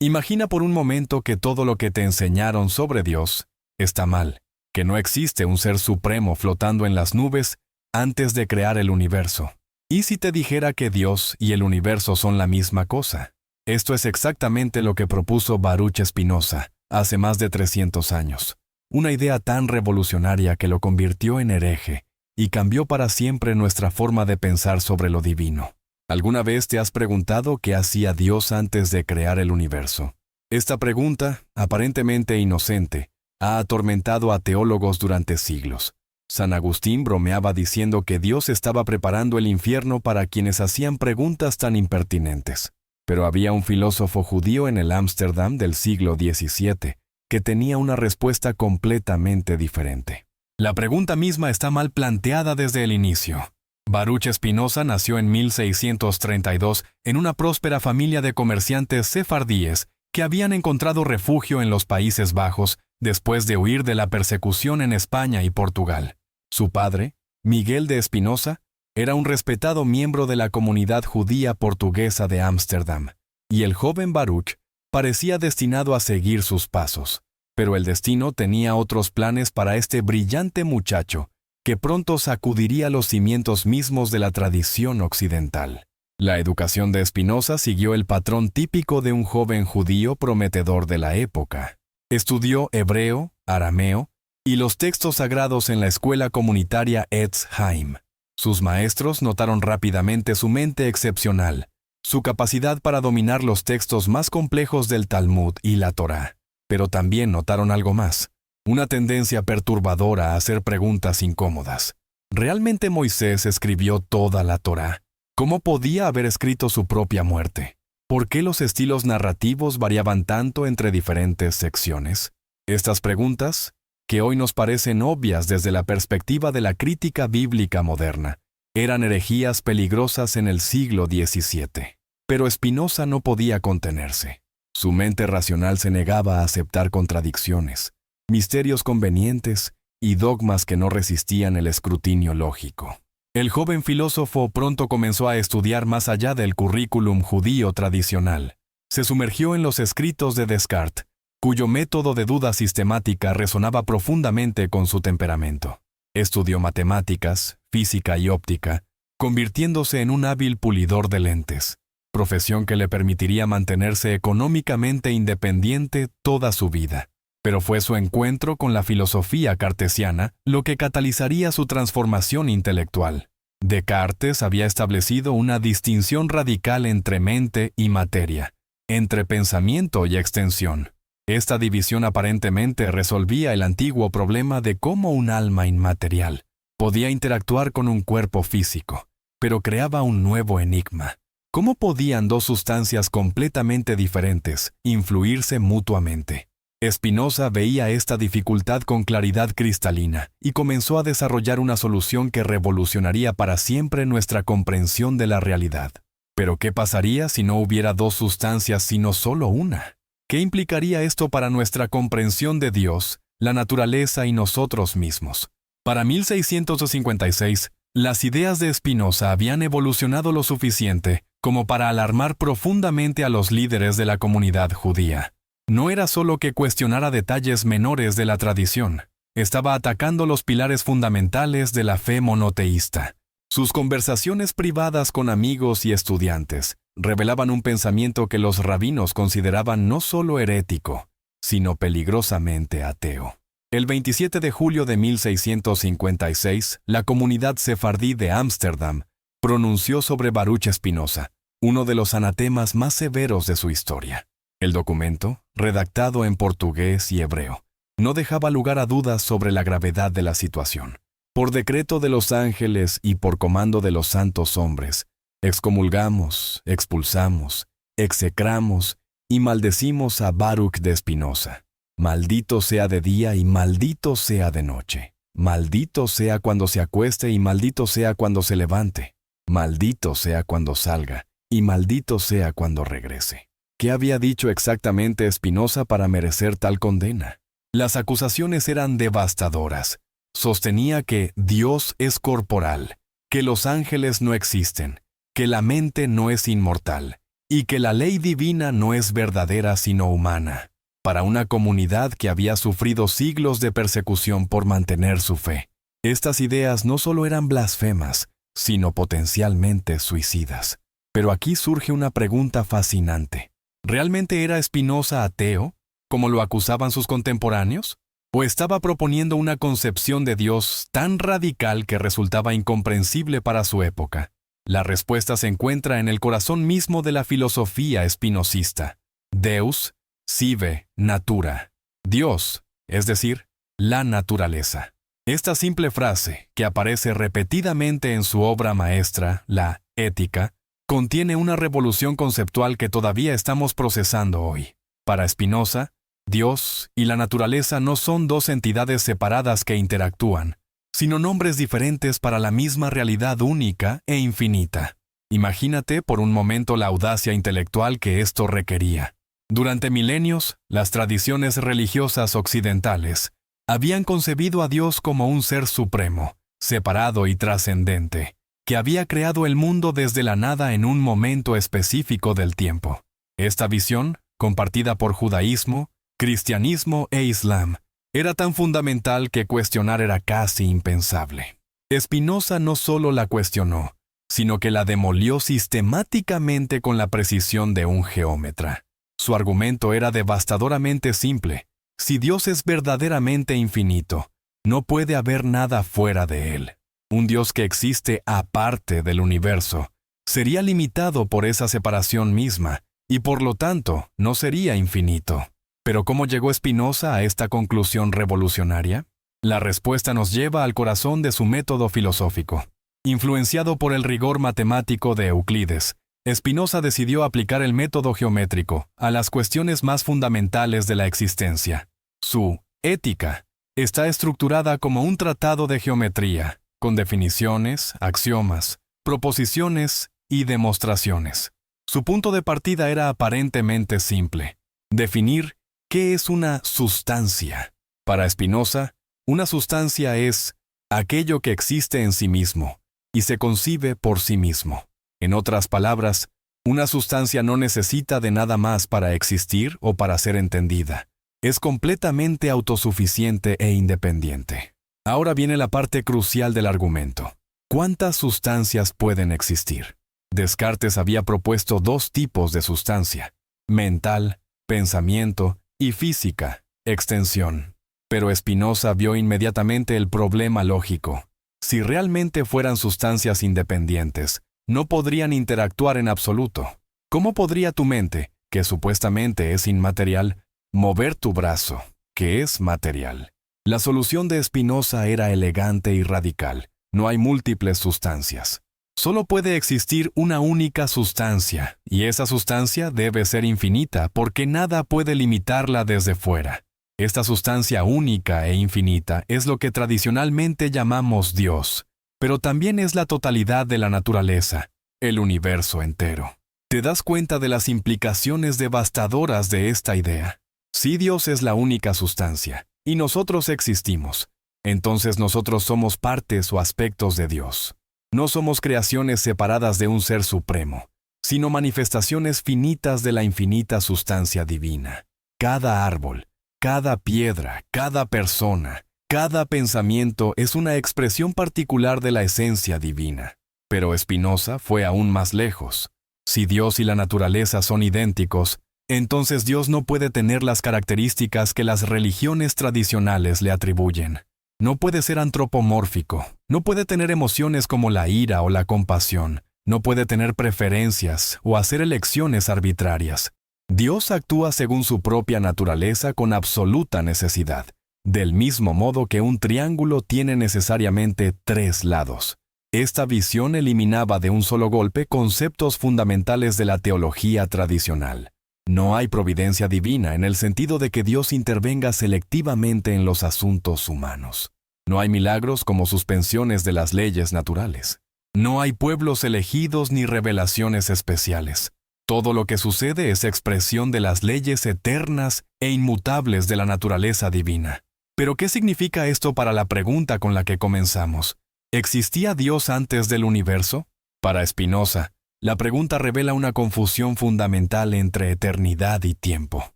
Imagina por un momento que todo lo que te enseñaron sobre Dios está mal, que no existe un ser supremo flotando en las nubes antes de crear el universo. ¿Y si te dijera que Dios y el universo son la misma cosa? Esto es exactamente lo que propuso Baruch Spinoza hace más de 300 años. Una idea tan revolucionaria que lo convirtió en hereje y cambió para siempre nuestra forma de pensar sobre lo divino. ¿Alguna vez te has preguntado qué hacía Dios antes de crear el universo? Esta pregunta, aparentemente inocente, ha atormentado a teólogos durante siglos. San Agustín bromeaba diciendo que Dios estaba preparando el infierno para quienes hacían preguntas tan impertinentes. Pero había un filósofo judío en el Ámsterdam del siglo XVII que tenía una respuesta completamente diferente. La pregunta misma está mal planteada desde el inicio. Baruch Spinoza nació en 1632 en una próspera familia de comerciantes sefardíes que habían encontrado refugio en los Países Bajos después de huir de la persecución en España y Portugal. Su padre, Miguel de Spinoza, era un respetado miembro de la comunidad judía portuguesa de Ámsterdam, y el joven Baruch parecía destinado a seguir sus pasos. Pero el destino tenía otros planes para este brillante muchacho, que pronto sacudiría los cimientos mismos de la tradición occidental. La educación de Spinoza siguió el patrón típico de un joven judío prometedor de la época. Estudió hebreo, arameo y los textos sagrados en la escuela comunitaria Etz Haim. Sus maestros notaron rápidamente su mente excepcional, su capacidad para dominar los textos más complejos del Talmud y la Torá. Pero también notaron algo más, una tendencia perturbadora a hacer preguntas incómodas. ¿Realmente Moisés escribió toda la Torá? ¿Cómo podía haber escrito su propia muerte? ¿Por qué los estilos narrativos variaban tanto entre diferentes secciones? Estas preguntas, que hoy nos parecen obvias desde la perspectiva de la crítica bíblica moderna, eran herejías peligrosas en el siglo XVII. Pero Spinoza no podía contenerse. Su mente racional se negaba a aceptar contradicciones, misterios convenientes y dogmas que no resistían el escrutinio lógico. El joven filósofo pronto comenzó a estudiar más allá del currículum judío tradicional. Se sumergió en los escritos de Descartes, cuyo método de duda sistemática resonaba profundamente con su temperamento. Estudió matemáticas, física y óptica, convirtiéndose en un hábil pulidor de lentes, profesión que le permitiría mantenerse económicamente independiente toda su vida. Pero fue su encuentro con la filosofía cartesiana lo que catalizaría su transformación intelectual. Descartes había establecido una distinción radical entre mente y materia, entre pensamiento y extensión. Esta división aparentemente resolvía el antiguo problema de cómo un alma inmaterial podía interactuar con un cuerpo físico, pero creaba un nuevo enigma. ¿Cómo podían dos sustancias completamente diferentes influirse mutuamente? Spinoza veía esta dificultad con claridad cristalina y comenzó a desarrollar una solución que revolucionaría para siempre nuestra comprensión de la realidad. ¿Pero qué pasaría si no hubiera dos sustancias sino solo una? ¿Qué implicaría esto para nuestra comprensión de Dios, la naturaleza y nosotros mismos? Para 1656, las ideas de Spinoza habían evolucionado lo suficiente como para alarmar profundamente a los líderes de la comunidad judía. No era solo que cuestionara detalles menores de la tradición, estaba atacando los pilares fundamentales de la fe monoteísta. Sus conversaciones privadas con amigos y estudiantes revelaban un pensamiento que los rabinos consideraban no solo herético, sino peligrosamente ateo. El 27 de julio de 1656, la comunidad sefardí de Ámsterdam pronunció sobre Baruch Spinoza, uno de los anatemas más severos de su historia. El documento, redactado en portugués y hebreo, no dejaba lugar a dudas sobre la gravedad de la situación. Por decreto de los ángeles y por comando de los santos hombres, excomulgamos, expulsamos, execramos y maldecimos a Baruch de Spinoza. Maldito sea de día y maldito sea de noche. Maldito sea cuando se acueste y maldito sea cuando se levante. Maldito sea cuando salga y maldito sea cuando regrese. ¿Qué había dicho exactamente Spinoza para merecer tal condena? Las acusaciones eran devastadoras. Sostenía que Dios es corporal, que los ángeles no existen, que la mente no es inmortal y que la ley divina no es verdadera sino humana, para una comunidad que había sufrido siglos de persecución por mantener su fe. Estas ideas no solo eran blasfemas, sino potencialmente suicidas. Pero aquí surge una pregunta fascinante. ¿Realmente era Spinoza ateo, como lo acusaban sus contemporáneos? ¿O estaba proponiendo una concepción de Dios tan radical que resultaba incomprensible para su época? La respuesta se encuentra en el corazón mismo de la filosofía espinosista. Deus sive natura. Dios, es decir, la naturaleza. Esta simple frase, que aparece repetidamente en su obra maestra, la Ética, contiene una revolución conceptual que todavía estamos procesando hoy. Para Spinoza, Dios y la naturaleza no son dos entidades separadas que interactúan, sino nombres diferentes para la misma realidad única e infinita. Imagínate por un momento la audacia intelectual que esto requería. Durante milenios, las tradiciones religiosas occidentales habían concebido a Dios como un ser supremo, separado y trascendente, que había creado el mundo desde la nada en un momento específico del tiempo. Esta visión, compartida por judaísmo, cristianismo e islam, era tan fundamental que cuestionar era casi impensable. Spinoza no solo la cuestionó, sino que la demolió sistemáticamente con la precisión de un geómetra. Su argumento era devastadoramente simple. Si Dios es verdaderamente infinito, no puede haber nada fuera de él. Un Dios que existe aparte del universo sería limitado por esa separación misma y por lo tanto no sería infinito. ¿Pero cómo llegó Spinoza a esta conclusión revolucionaria? La respuesta nos lleva al corazón de su método filosófico. Influenciado por el rigor matemático de Euclides, Spinoza decidió aplicar el método geométrico a las cuestiones más fundamentales de la existencia. Su Ética está estructurada como un tratado de geometría, con definiciones, axiomas, proposiciones y demostraciones. Su punto de partida era aparentemente simple: definir qué es una sustancia. Para Spinoza, una sustancia es aquello que existe en sí mismo y se concibe por sí mismo. En otras palabras, una sustancia no necesita de nada más para existir o para ser entendida. Es completamente autosuficiente e independiente. Ahora viene la parte crucial del argumento. ¿Cuántas sustancias pueden existir? Descartes había propuesto dos tipos de sustancia: mental, pensamiento, y física, extensión. Pero Spinoza vio inmediatamente el problema lógico. Si realmente fueran sustancias independientes, no podrían interactuar en absoluto. ¿Cómo podría tu mente, que supuestamente es inmaterial, mover tu brazo, que es material? La solución de Spinoza era elegante y radical. No hay múltiples sustancias. Solo puede existir una única sustancia, y esa sustancia debe ser infinita porque nada puede limitarla desde fuera. Esta sustancia única e infinita es lo que tradicionalmente llamamos Dios, pero también es la totalidad de la naturaleza, el universo entero. ¿Te das cuenta de las implicaciones devastadoras de esta idea? Si Dios es la única sustancia, y nosotros existimos, entonces nosotros somos partes o aspectos de Dios. No somos creaciones separadas de un ser supremo, sino manifestaciones finitas de la infinita sustancia divina. Cada árbol, cada piedra, cada persona, cada pensamiento es una expresión particular de la esencia divina. Pero Spinoza fue aún más lejos. Si Dios y la naturaleza son idénticos, entonces Dios no puede tener las características que las religiones tradicionales le atribuyen. No puede ser antropomórfico, no puede tener emociones como la ira o la compasión, no puede tener preferencias o hacer elecciones arbitrarias. Dios actúa según su propia naturaleza con absoluta necesidad, del mismo modo que un triángulo tiene necesariamente 3 lados. Esta visión eliminaba de un solo golpe conceptos fundamentales de la teología tradicional. No hay providencia divina en el sentido de que Dios intervenga selectivamente en los asuntos humanos. No hay milagros como suspensiones de las leyes naturales. No hay pueblos elegidos ni revelaciones especiales. Todo lo que sucede es expresión de las leyes eternas e inmutables de la naturaleza divina. ¿Pero qué significa esto para la pregunta con la que comenzamos? ¿Existía Dios antes del universo? Para Spinoza, La pregunta revela una confusión fundamental entre eternidad y tiempo.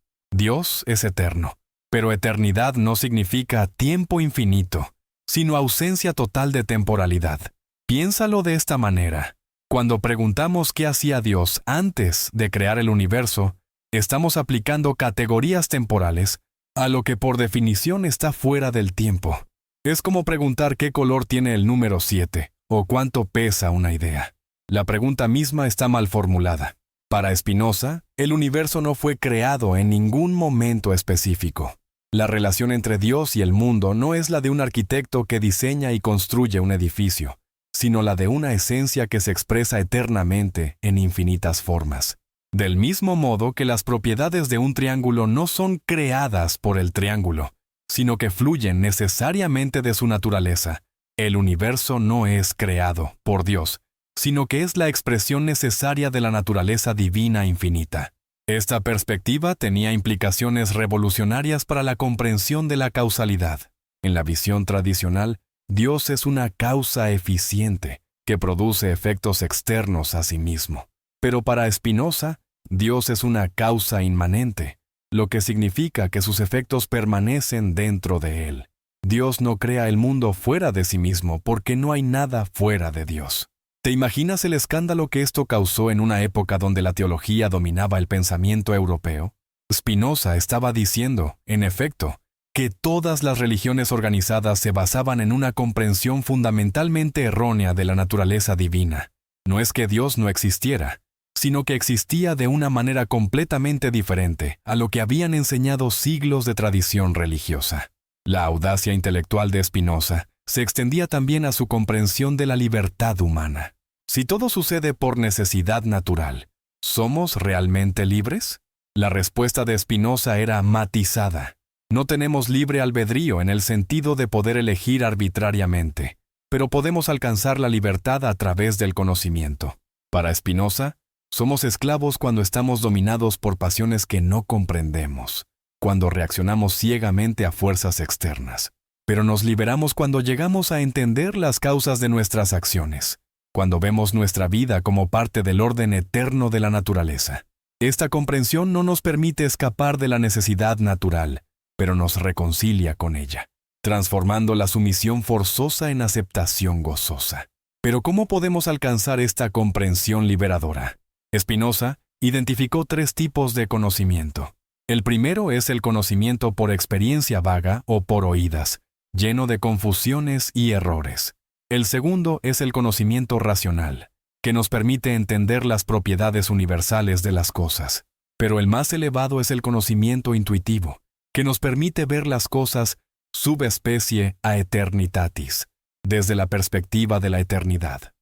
Dios es eterno, pero eternidad no significa tiempo infinito, sino ausencia total de temporalidad. Piénsalo de esta manera. Cuando preguntamos qué hacía Dios antes de crear el universo, estamos aplicando categorías temporales a lo que por definición está fuera del tiempo. Es como preguntar qué color tiene el número 7 o cuánto pesa una idea. La pregunta misma está mal formulada. Para Spinoza, el universo no fue creado en ningún momento específico. La relación entre Dios y el mundo no es la de un arquitecto que diseña y construye un edificio, sino la de una esencia que se expresa eternamente en infinitas formas. Del mismo modo que las propiedades de un triángulo no son creadas por el triángulo, sino que fluyen necesariamente de su naturaleza, el universo no es creado por Dios, sino que es la expresión necesaria de la naturaleza divina infinita. Esta perspectiva tenía implicaciones revolucionarias para la comprensión de la causalidad. En la visión tradicional, Dios es una causa eficiente que produce efectos externos a sí mismo. Pero para Spinoza, Dios es una causa inmanente, lo que significa que sus efectos permanecen dentro de él. Dios no crea el mundo fuera de sí mismo porque no hay nada fuera de Dios. ¿Te imaginas el escándalo que esto causó en una época donde la teología dominaba el pensamiento europeo? Spinoza estaba diciendo, en efecto, que todas las religiones organizadas se basaban en una comprensión fundamentalmente errónea de la naturaleza divina. No es que Dios no existiera, sino que existía de una manera completamente diferente a lo que habían enseñado siglos de tradición religiosa. La audacia intelectual de Spinoza se extendía también a su comprensión de la libertad humana. Si todo sucede por necesidad natural, ¿somos realmente libres? La respuesta de Spinoza era matizada. No tenemos libre albedrío en el sentido de poder elegir arbitrariamente, pero podemos alcanzar la libertad a través del conocimiento. Para Spinoza, somos esclavos cuando estamos dominados por pasiones que no comprendemos, cuando reaccionamos ciegamente a fuerzas externas. Pero nos liberamos cuando llegamos a entender las causas de nuestras acciones, cuando vemos nuestra vida como parte del orden eterno de la naturaleza. Esta comprensión no nos permite escapar de la necesidad natural, pero nos reconcilia con ella, transformando la sumisión forzosa en aceptación gozosa. Pero ¿cómo podemos alcanzar esta comprensión liberadora? Spinoza identificó 3 tipos de conocimiento. El primero es el conocimiento por experiencia vaga o por oídas, lleno de confusiones y errores. El segundo es el conocimiento racional, que nos permite entender las propiedades universales de las cosas. Pero el más elevado es el conocimiento intuitivo, que nos permite ver las cosas subespecie a eternitatis, desde la perspectiva de la eternidad.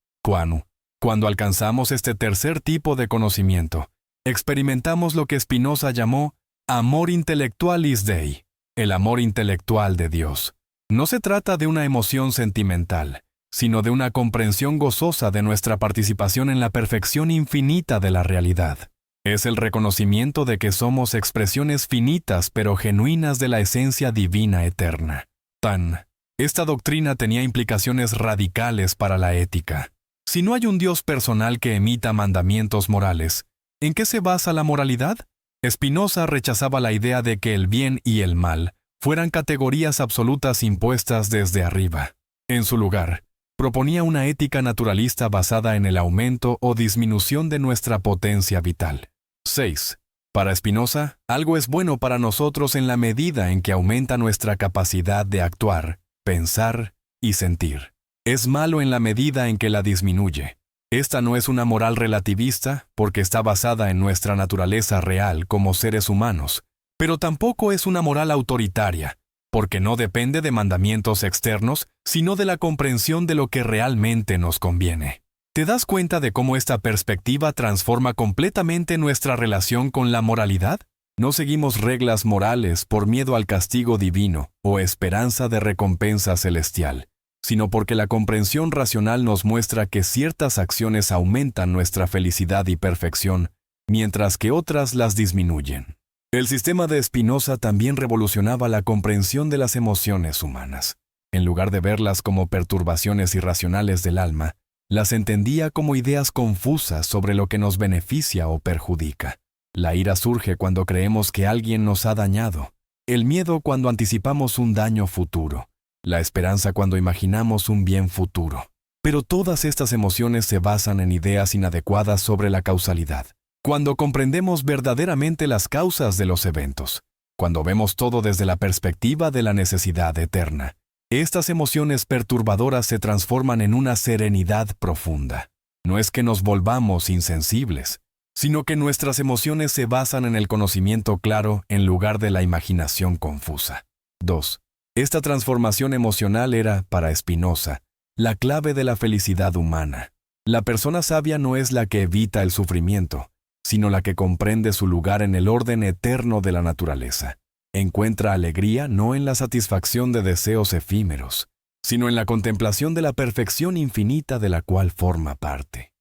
Cuando alcanzamos este tercer tipo de conocimiento, experimentamos lo que Spinoza llamó amor intellectualis Dei, el amor intelectual de Dios. No se trata de una emoción sentimental, sino de una comprensión gozosa de nuestra participación en la perfección infinita de la realidad. Es el reconocimiento de que somos expresiones finitas pero genuinas de la esencia divina eterna. Esta doctrina tenía implicaciones radicales para la ética. Si no hay un Dios personal que emita mandamientos morales, ¿en qué se basa la moralidad? Spinoza rechazaba la idea de que el bien y el mal fueran categorías absolutas impuestas desde arriba. En su lugar, proponía una ética naturalista basada en el aumento o disminución de nuestra potencia vital. 6. Para Spinoza, algo es bueno para nosotros en la medida en que aumenta nuestra capacidad de actuar, pensar y sentir. Es malo en la medida en que la disminuye. Esta no es una moral relativista porque está basada en nuestra naturaleza real como seres humanos, pero tampoco es una moral autoritaria, porque no depende de mandamientos externos, sino de la comprensión de lo que realmente nos conviene. ¿Te das cuenta de cómo esta perspectiva transforma completamente nuestra relación con la moralidad? No seguimos reglas morales por miedo al castigo divino o esperanza de recompensa celestial, sino porque la comprensión racional nos muestra que ciertas acciones aumentan nuestra felicidad y perfección, mientras que otras las disminuyen. El sistema de Spinoza también revolucionaba la comprensión de las emociones humanas. En lugar de verlas como perturbaciones irracionales del alma, Las entendía como ideas confusas sobre lo que nos beneficia o perjudica. La ira surge cuando creemos que alguien nos ha dañado, el miedo cuando anticipamos un daño futuro, la esperanza cuando imaginamos un bien futuro. Pero todas estas emociones se basan en ideas inadecuadas sobre la causalidad. Cuando comprendemos verdaderamente las causas de los eventos, cuando vemos todo desde la perspectiva de la necesidad eterna, estas emociones perturbadoras se transforman en una serenidad profunda. No es que nos volvamos insensibles, sino que nuestras emociones se basan en el conocimiento claro en lugar de la imaginación confusa. 2. Esta transformación emocional era, para Spinoza, la clave de la felicidad humana. La persona sabia no es la que evita el sufrimiento, sino la que comprende su lugar en el orden eterno de la naturaleza. Encuentra alegría no en la satisfacción de deseos efímeros, sino en la contemplación de la perfección infinita de la cual forma parte.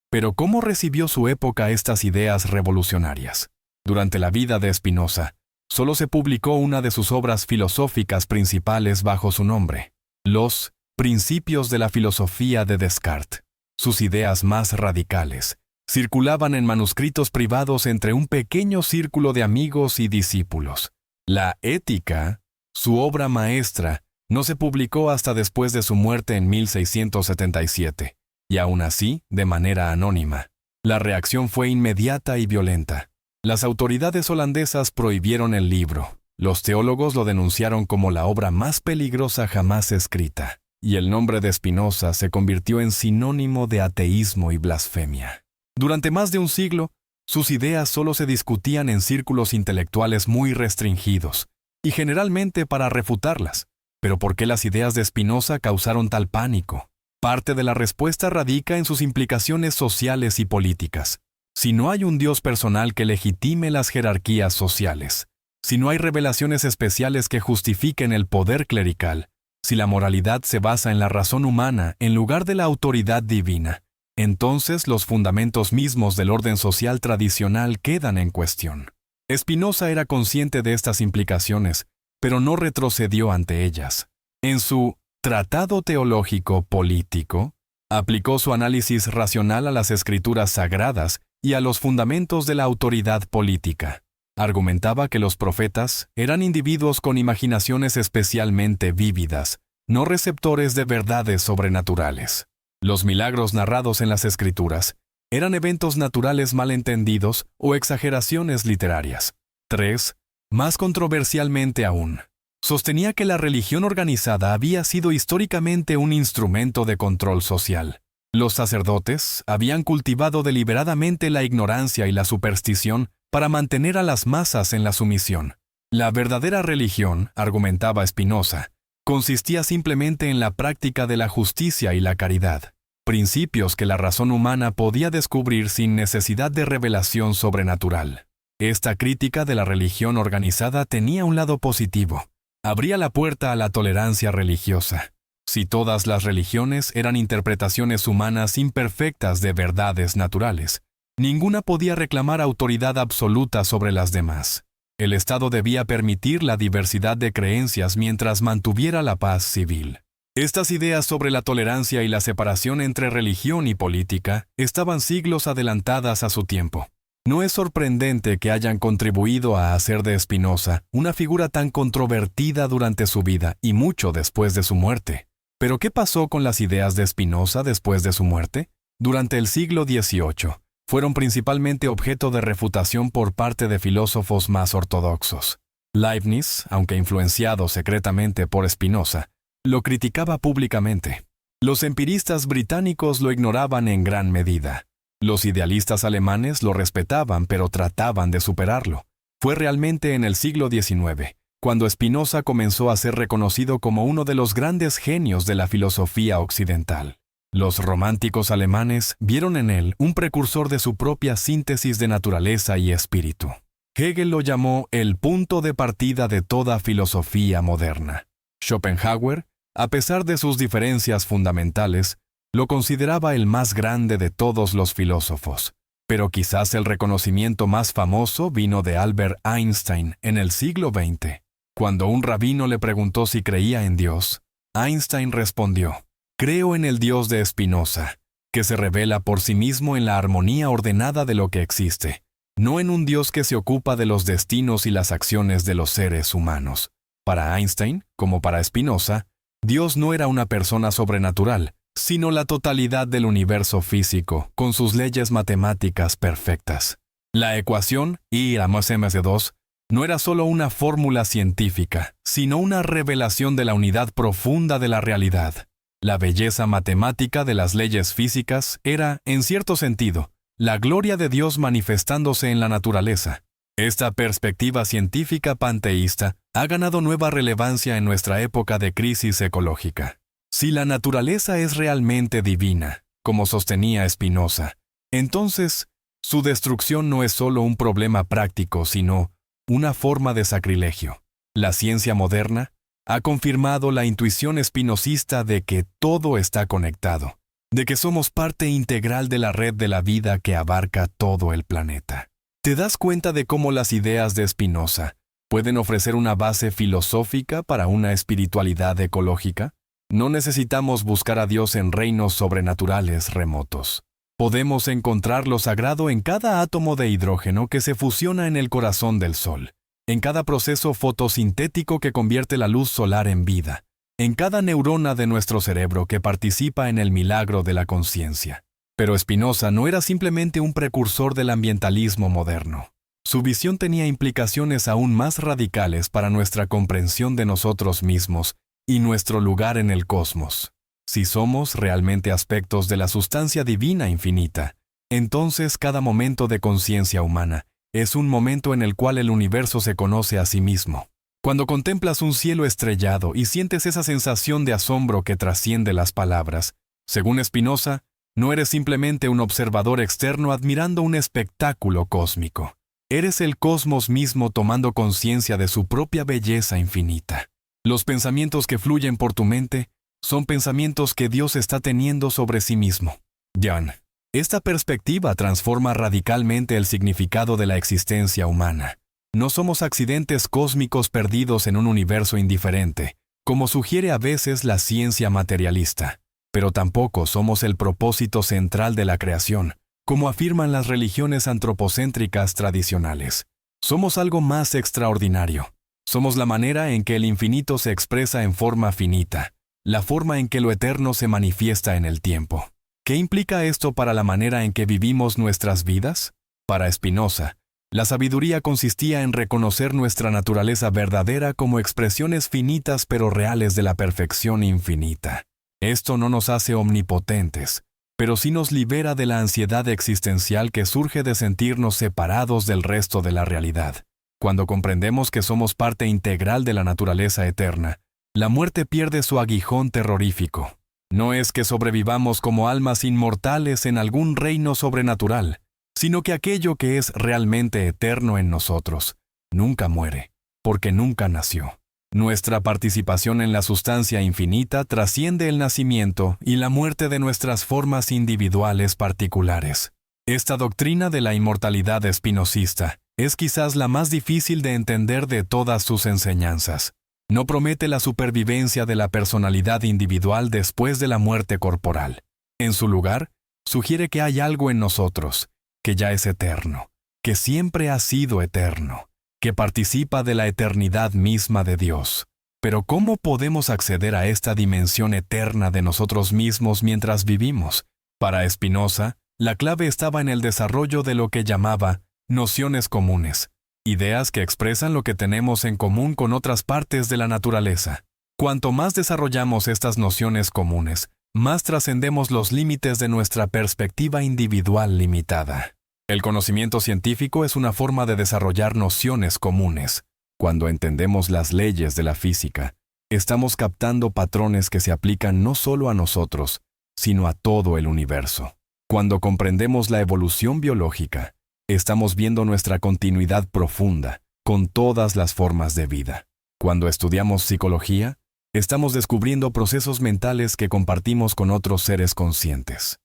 Pero ¿cómo recibió su época estas ideas revolucionarias? Durante la vida de Spinoza, solo se publicó una de sus obras filosóficas principales bajo su nombre, Los Principios de la Filosofía de Descartes. Sus ideas más radicales circulaban en manuscritos privados entre un pequeño círculo de amigos y discípulos. La Ética, su obra maestra, no se publicó hasta después de su muerte en 1677, y aún así, de manera anónima. La reacción fue inmediata y violenta. Las autoridades holandesas prohibieron el libro. Los teólogos lo denunciaron como la obra más peligrosa jamás escrita, y el nombre de Spinoza se convirtió en sinónimo de ateísmo y blasfemia. Durante más de un siglo, sus ideas solo se discutían en círculos intelectuales muy restringidos, y generalmente para refutarlas. Pero ¿por qué las ideas de Spinoza causaron tal pánico? Parte de la respuesta radica en sus implicaciones sociales y políticas. Si no hay un Dios personal que legitime las jerarquías sociales, si no hay revelaciones especiales que justifiquen el poder clerical, si la moralidad se basa en la razón humana en lugar de la autoridad divina, entonces los fundamentos mismos del orden social tradicional quedan en cuestión. Spinoza era consciente de estas implicaciones, pero no retrocedió ante ellas. En su Tratado Teológico Político, aplicó su análisis racional a las escrituras sagradas y a los fundamentos de la autoridad política. Argumentaba que los profetas eran individuos con imaginaciones especialmente vívidas, no receptores de verdades sobrenaturales. Los milagros narrados en las Escrituras eran eventos naturales mal entendidos o exageraciones literarias. 3. Más controversialmente aún, sostenía que la religión organizada había sido históricamente un instrumento de control social. Los sacerdotes habían cultivado deliberadamente la ignorancia y la superstición para mantener a las masas en la sumisión. La verdadera religión, argumentaba Spinoza, consistía simplemente en la práctica de la justicia y la caridad, principios que la razón humana podía descubrir sin necesidad de revelación sobrenatural. Esta crítica de la religión organizada tenía un lado positivo. Abría la puerta a la tolerancia religiosa. Si todas las religiones eran interpretaciones humanas imperfectas de verdades naturales, ninguna podía reclamar autoridad absoluta sobre las demás. El Estado debía permitir la diversidad de creencias mientras mantuviera la paz civil. Estas ideas sobre la tolerancia y la separación entre religión y política estaban siglos adelantadas a su tiempo. No es sorprendente que hayan contribuido a hacer de Spinoza una figura tan controvertida durante su vida y mucho después de su muerte. ¿Pero qué pasó con las ideas de Spinoza después de su muerte? Durante el siglo XVIII, fueron principalmente objeto de refutación por parte de filósofos más ortodoxos. Leibniz, aunque influenciado secretamente por Spinoza, lo criticaba públicamente. Los empiristas británicos lo ignoraban en gran medida. Los idealistas alemanes lo respetaban, pero trataban de superarlo. Fue realmente en el siglo XIX, cuando Spinoza comenzó a ser reconocido como uno de los grandes genios de la filosofía occidental. Los románticos alemanes vieron en él un precursor de su propia síntesis de naturaleza y espíritu. Hegel lo llamó el punto de partida de toda filosofía moderna. Schopenhauer, a pesar de sus diferencias fundamentales, lo consideraba el más grande de todos los filósofos. Pero quizás el reconocimiento más famoso vino de Albert Einstein en el siglo XX. Cuando un rabino le preguntó si creía en Dios, Einstein respondió: «Creo en el Dios de Spinoza, que se revela por sí mismo en la armonía ordenada de lo que existe, no en un Dios que se ocupa de los destinos y las acciones de los seres humanos. Para Einstein, como para Spinoza, Dios no era una persona sobrenatural, sino la totalidad del universo físico, con sus leyes matemáticas perfectas. La ecuación, I más mc2, no era solo una fórmula científica, sino una revelación de la unidad profunda de la realidad. La belleza matemática de las leyes físicas era, en cierto sentido, la gloria de Dios manifestándose en la naturaleza. Esta perspectiva científica panteísta ha ganado nueva relevancia en nuestra época de crisis ecológica. Si la naturaleza es realmente divina, como sostenía Spinoza, entonces su destrucción no es solo un problema práctico, sino una forma de sacrilegio. La ciencia moderna ha confirmado la intuición espinosista de que todo está conectado, de que somos parte integral de la red de la vida que abarca todo el planeta. ¿Te das cuenta de cómo las ideas de Spinoza pueden ofrecer una base filosófica para una espiritualidad ecológica? No necesitamos buscar a Dios en reinos sobrenaturales remotos. Podemos encontrar lo sagrado en cada átomo de hidrógeno que se fusiona en el corazón del Sol, en cada proceso fotosintético que convierte la luz solar en vida, en cada neurona de nuestro cerebro que participa en el milagro de la conciencia. Pero Spinoza no era simplemente un precursor del ambientalismo moderno. Su visión tenía implicaciones aún más radicales para nuestra comprensión de nosotros mismos y nuestro lugar en el cosmos. Si somos realmente aspectos de la sustancia divina infinita, entonces cada momento de conciencia humana es un momento en el cual el universo se conoce a sí mismo. Cuando contemplas un cielo estrellado y sientes esa sensación de asombro que trasciende las palabras, según Spinoza, no eres simplemente un observador externo admirando un espectáculo cósmico. Eres el cosmos mismo tomando conciencia de su propia belleza infinita. Los pensamientos que fluyen por tu mente son pensamientos que Dios está teniendo sobre sí mismo. John, esta perspectiva transforma radicalmente el significado de la existencia humana. No somos accidentes cósmicos perdidos en un universo indiferente, como sugiere a veces la ciencia materialista. Pero tampoco somos el propósito central de la creación, como afirman las religiones antropocéntricas tradicionales. Somos algo más extraordinario. Somos la manera en que el infinito se expresa en forma finita, la forma en que lo eterno se manifiesta en el tiempo. ¿Qué implica esto para la manera en que vivimos nuestras vidas? Para Spinoza, la sabiduría consistía en reconocer nuestra naturaleza verdadera como expresiones finitas pero reales de la perfección infinita. Esto no nos hace omnipotentes, pero sí nos libera de la ansiedad existencial que surge de sentirnos separados del resto de la realidad. Cuando comprendemos que somos parte integral de la naturaleza eterna, la muerte pierde su aguijón terrorífico. No es que sobrevivamos como almas inmortales en algún reino sobrenatural, sino que aquello que es realmente eterno en nosotros nunca muere, porque nunca nació. Nuestra participación en la sustancia infinita trasciende el nacimiento y la muerte de nuestras formas individuales particulares. Esta doctrina de la inmortalidad espinosista es quizás la más difícil de entender de todas sus enseñanzas. No promete la supervivencia de la personalidad individual después de la muerte corporal. En su lugar, sugiere que hay algo en nosotros, que ya es eterno, que siempre ha sido eterno, que participa de la eternidad misma de Dios. Pero ¿cómo podemos acceder a esta dimensión eterna de nosotros mismos mientras vivimos? Para Spinoza, la clave estaba en el desarrollo de lo que llamaba nociones comunes, ideas que expresan lo que tenemos en común con otras partes de la naturaleza. Cuanto más desarrollamos estas nociones comunes, más trascendemos los límites de nuestra perspectiva individual limitada. El conocimiento científico es una forma de desarrollar nociones comunes. Cuando entendemos las leyes de la física, estamos captando patrones que se aplican no solo a nosotros, sino a todo el universo. Cuando comprendemos la evolución biológica, estamos viendo nuestra continuidad profunda con todas las formas de vida. Cuando estudiamos psicología, estamos descubriendo procesos mentales que compartimos con otros seres conscientes.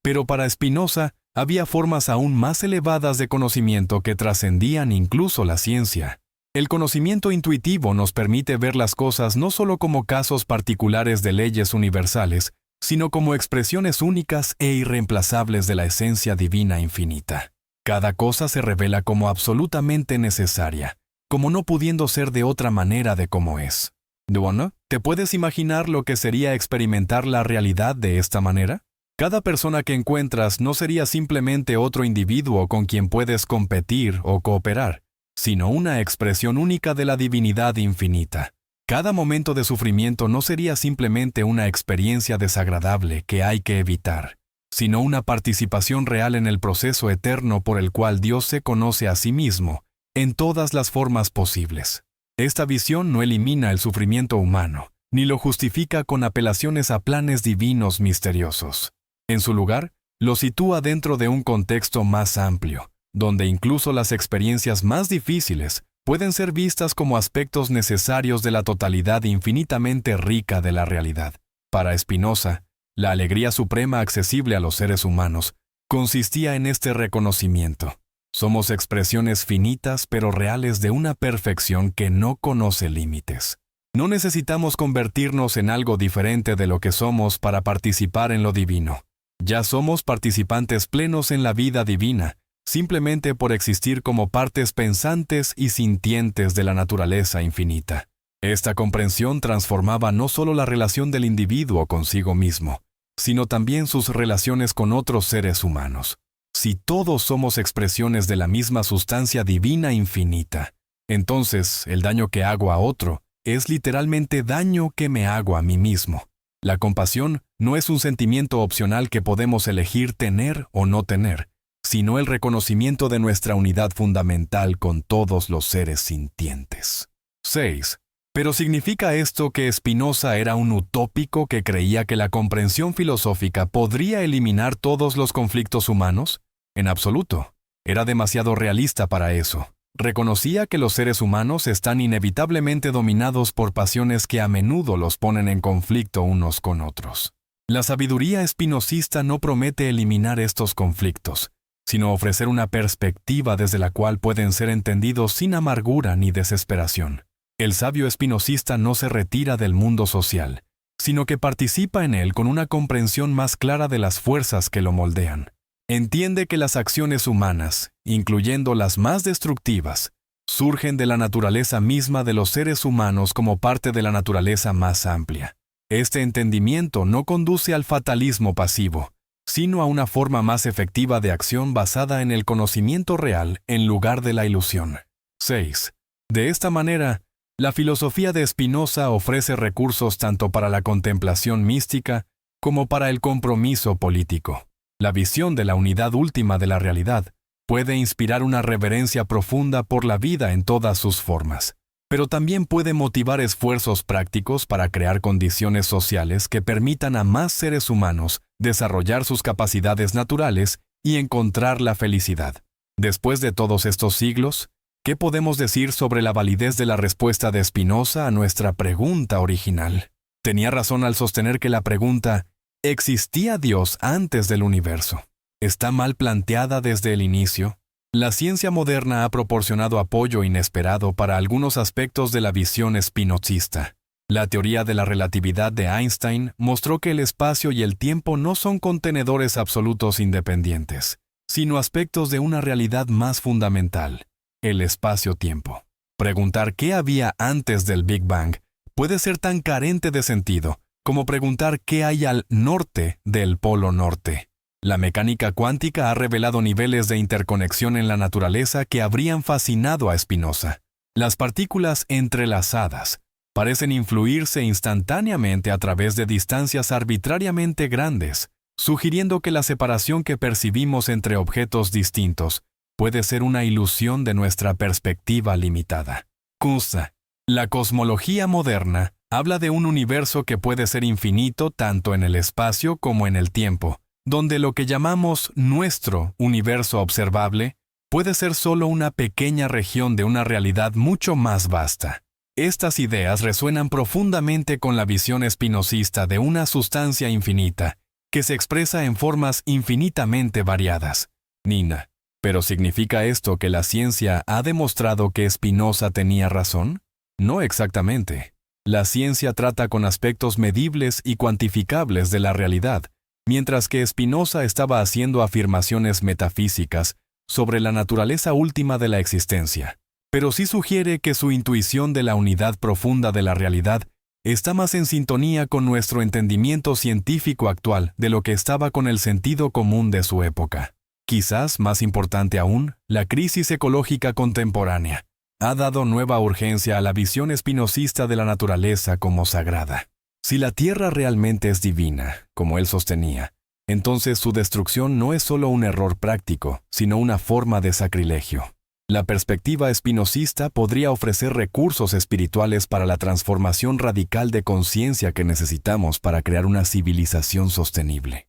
Pero para Spinoza, había formas aún más elevadas de conocimiento que trascendían incluso la ciencia. El conocimiento intuitivo nos permite ver las cosas no solo como casos particulares de leyes universales, sino como expresiones únicas e irreemplazables de la esencia divina infinita. Cada cosa se revela como absolutamente necesaria, como no pudiendo ser de otra manera de como es. Bueno, ¿te puedes imaginar lo que sería experimentar la realidad de esta manera? Cada persona que encuentras no sería simplemente otro individuo con quien puedes competir o cooperar, sino una expresión única de la divinidad infinita. Cada momento de sufrimiento no sería simplemente una experiencia desagradable que hay que evitar, sino una participación real en el proceso eterno por el cual Dios se conoce a sí mismo, en todas las formas posibles. Esta visión no elimina el sufrimiento humano, ni lo justifica con apelaciones a planes divinos misteriosos. En su lugar, lo sitúa dentro de un contexto más amplio, donde incluso las experiencias más difíciles pueden ser vistas como aspectos necesarios de la totalidad infinitamente rica de la realidad. Para Spinoza, la alegría suprema accesible a los seres humanos consistía en este reconocimiento. Somos expresiones finitas pero reales de una perfección que no conoce límites. No necesitamos convertirnos en algo diferente de lo que somos para participar en lo divino. Ya somos participantes plenos en la vida divina, simplemente por existir como partes pensantes y sintientes de la naturaleza infinita. Esta comprensión transformaba no solo la relación del individuo consigo mismo, sino también sus relaciones con otros seres humanos. Si todos somos expresiones de la misma sustancia divina infinita, entonces el daño que hago a otro es literalmente daño que me hago a mí mismo. La compasión no es un sentimiento opcional que podemos elegir tener o no tener, sino el reconocimiento de nuestra unidad fundamental con todos los seres sintientes. 6. ¿Pero significa esto que Spinoza era un utópico que creía que la comprensión filosófica podría eliminar todos los conflictos humanos? En absoluto. Era demasiado realista para eso. Reconocía que los seres humanos están inevitablemente dominados por pasiones que a menudo los ponen en conflicto unos con otros. La sabiduría espinosista no promete eliminar estos conflictos, sino ofrecer una perspectiva desde la cual pueden ser entendidos sin amargura ni desesperación. El sabio espinosista no se retira del mundo social, sino que participa en él con una comprensión más clara de las fuerzas que lo moldean. Entiende que las acciones humanas, incluyendo las más destructivas, surgen de la naturaleza misma de los seres humanos como parte de la naturaleza más amplia. Este entendimiento no conduce al fatalismo pasivo, sino a una forma más efectiva de acción basada en el conocimiento real en lugar de la ilusión. 6. De esta manera, la filosofía de Spinoza ofrece recursos tanto para la contemplación mística como para el compromiso político. La visión de la unidad última de la realidad puede inspirar una reverencia profunda por la vida en todas sus formas, pero también puede motivar esfuerzos prácticos para crear condiciones sociales que permitan a más seres humanos desarrollar sus capacidades naturales y encontrar la felicidad. Después de todos estos siglos, ¿qué podemos decir sobre la validez de la respuesta de Spinoza a nuestra pregunta original? Tenía razón al sostener que la pregunta ¿existía Dios antes del universo? ¿Está mal planteada desde el inicio? La ciencia moderna ha proporcionado apoyo inesperado para algunos aspectos de la visión spinozista. La teoría de la relatividad de Einstein mostró que el espacio y el tiempo no son contenedores absolutos independientes, sino aspectos de una realidad más fundamental, el espacio-tiempo. Preguntar qué había antes del Big Bang puede ser tan carente de sentido como preguntar qué hay al norte del Polo Norte. La mecánica cuántica ha revelado niveles de interconexión en la naturaleza que habrían fascinado a Spinoza. Las partículas entrelazadas parecen influirse instantáneamente a través de distancias arbitrariamente grandes, sugiriendo que la separación que percibimos entre objetos distintos puede ser una ilusión de nuestra perspectiva limitada. Kunze. La cosmología moderna habla de un universo que puede ser infinito tanto en el espacio como en el tiempo, donde lo que llamamos nuestro universo observable puede ser solo una pequeña región de una realidad mucho más vasta. Estas ideas resuenan profundamente con la visión spinozista de una sustancia infinita, que se expresa en formas infinitamente variadas. Nina, ¿pero significa esto que la ciencia ha demostrado que Spinoza tenía razón? No exactamente. La ciencia trata con aspectos medibles y cuantificables de la realidad, mientras que Spinoza estaba haciendo afirmaciones metafísicas sobre la naturaleza última de la existencia. Pero sí sugiere que su intuición de la unidad profunda de la realidad está más en sintonía con nuestro entendimiento científico actual de lo que estaba con el sentido común de su época. Quizás, más importante aún, la crisis ecológica contemporánea ha dado nueva urgencia a la visión espinosista de la naturaleza como sagrada. Si la Tierra realmente es divina, como él sostenía, entonces su destrucción no es solo un error práctico, sino una forma de sacrilegio. La perspectiva espinosista podría ofrecer recursos espirituales para la transformación radical de conciencia que necesitamos para crear una civilización sostenible.